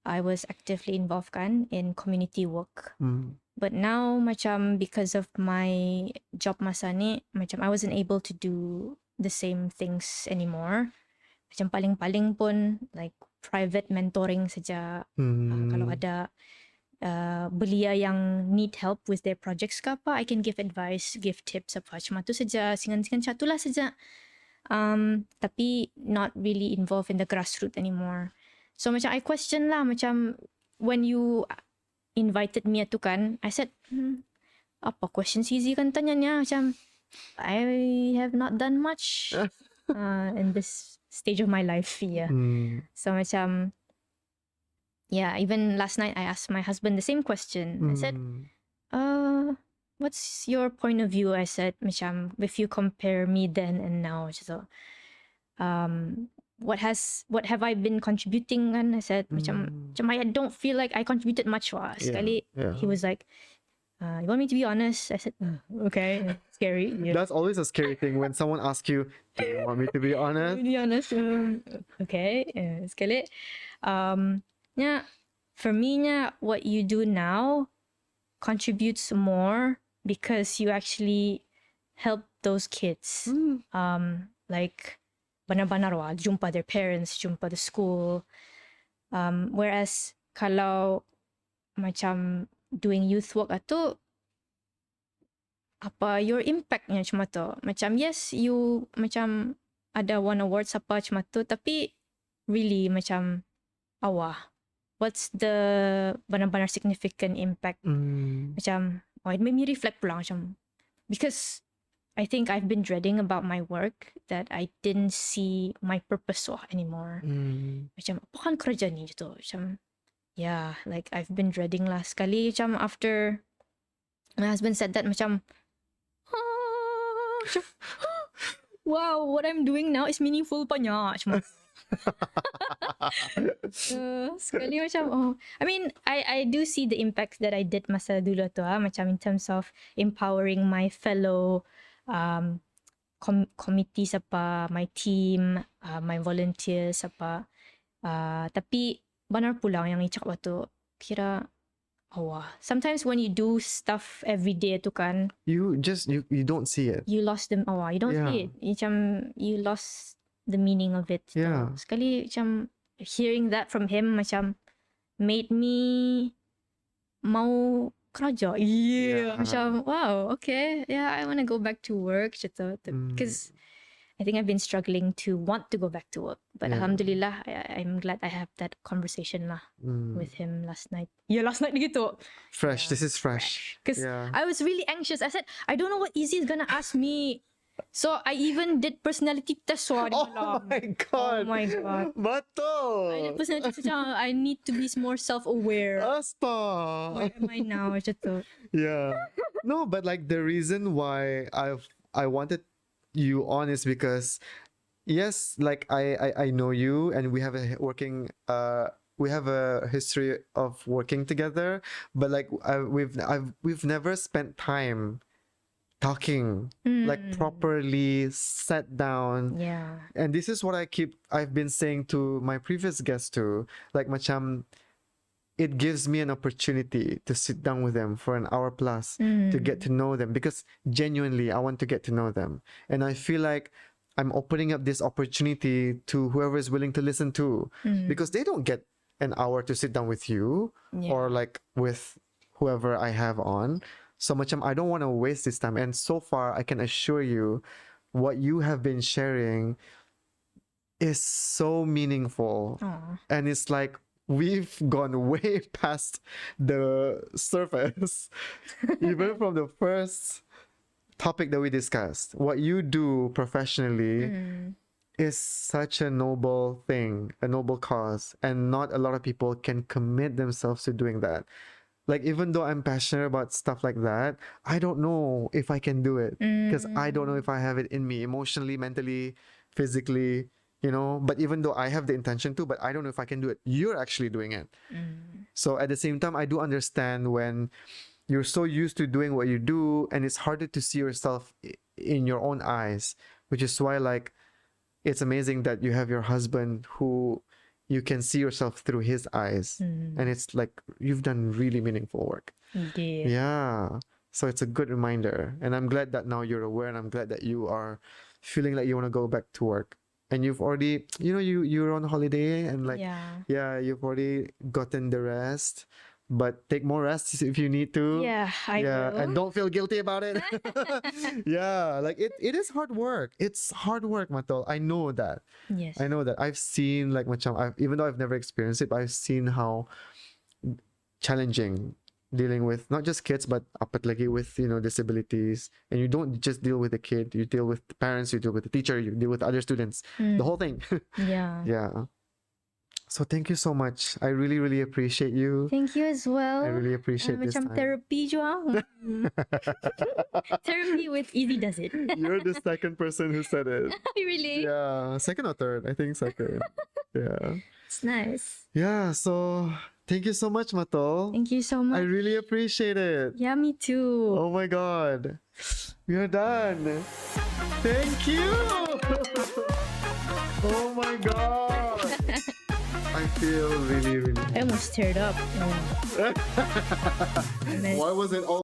I was actively involved kan in community work. But now macam because of my job masa ni, macam I wasn't able to do the same things anymore. Macam paling-paling pun like private mentoring saja. Kalau ada belia yang need help with their projects ke apa, I can give advice, give tips apa. Cuma tu saja, singan-singan catulah saja. Tapi not really involved in the grassroots anymore. So macam I question lah, macam when you invited me tu kan, I said, apa question Izzy kan tanyanya, macam I have not done much in this stage of my life. Yeah. So macam, yeah, even last night I asked my husband the same question. I said, what's your point of view? I said, macam, if you compare me then and now, so, what have I been contributing? And I said, macam I don't feel like I contributed much. Sekali, he was like, you want me to be honest? I said, okay, scary. Yeah. That's always a scary thing when someone asks you, do you want me to be honest? To be honest, okay, sekali. Yeah, for me, what you do now contributes more because you actually help those kids. Like, benar-benar jumpa their parents, jumpa the school. Whereas kalau macam doing youth work atau apa your impactnya cuma tu. Macam yes, you macam ada one awards apa cuma tu, tapi really macam what's the benar-benar significant impact? Macam, it made me reflect pula macam, because I think I've been dreading about my work that I didn't see my purpose anymore. Macam, apa kan kerja ni gitu? Macam, yeah, like I've been dreading lah. Sekali macam after my husband said that, macam wow, what I'm doing now is meaningful pa niya. Macam, sekali macam I mean I do see the impact that I did masa dulu tu macam in terms of empowering my fellow committees apa, my team, my volunteers apa, tapi benar pulang yang cakap waktu kira sometimes when you do stuff every day tu kan, You don't see it. you lost them. You don't Yeah. see it. Macam you lost the meaning of it. Yeah. So, sekali macam hearing that from him macam made me mau kerja. Yeah. Macam wow, okay. Yeah, I want to go back to work. Because I think I've been struggling to want to go back to work. But Yeah. alhamdulillah, I'm glad I have that conversation lah with him last night. Yeah, last night gitu. Fresh. This is fresh. Because Yeah. I was really anxious. I said, I don't know what Izzy is gonna ask me. So I even did personality test. Oh my god. Oh my god. I did Matul. personality test. I need to be more self-aware. Asta. Where am I now? Macam Yeah. No, but like the reason why I wanted you on is because yes, like I know you and we have a history of working together, but like we've never spent time talking like properly sat down. Yeah. And this is what I've been saying to my previous guests too, like macam it gives me an opportunity to sit down with them for an hour plus to get to know them, because genuinely I want to get to know them. And I feel like I'm opening up this opportunity to whoever is willing to listen to, because they don't get an hour to sit down with you or like with whoever I have on. So much I don't want to waste this time. And so far, I can assure you, what you have been sharing is so meaningful. And it's like we've gone way past the surface, even from the first topic that we discussed. What you do professionally is such a noble thing, a noble cause, and not a lot of people can commit themselves to doing that. Like, even though I'm passionate about stuff like that, I don't know if I can do it, because I don't know if I have it in me emotionally, mentally, physically, you know. But even though I have the intention to, but I don't know if I can do it. You're actually doing it. So at the same time, I do understand when you're so used to doing what you do and it's harder to see yourself in your own eyes, which is why like it's amazing that you have your husband who you can see yourself through his eyes. And it's like you've done really meaningful work. Yeah. So it's a good reminder. And I'm glad that now you're aware, and I'm glad that you are feeling like you want to go back to work. And you've already, you know, you're on holiday and like, yeah, you've already gotten the rest. But take more rest if you need to. Yeah, I will. And don't feel guilty about it. Yeah, like it is hard work. It's hard work, Matul. I know that. Yes. I know that. I've seen like macam, even though I've never experienced it, but I've seen how challenging dealing with not just kids, but apat lagi with, you know, disabilities. And you don't just deal with the kid, you deal with the parents, you deal with the teacher, you deal with other students, the whole thing. Yeah. Yeah. So thank you so much. I really, really appreciate you. Thank you as well. I really appreciate this Macam time. therapy jua. Therapy with Izzy does it. You're the second person who said it. Really? Yeah, second or third? I think second. Yeah. It's nice. Yeah, so thank you so much, Matul. Thank you so much. I really appreciate it. Yeah, me too. Oh my god. We are done. Thank you. Oh my god. I feel really, really. I almost teared up. Why was it all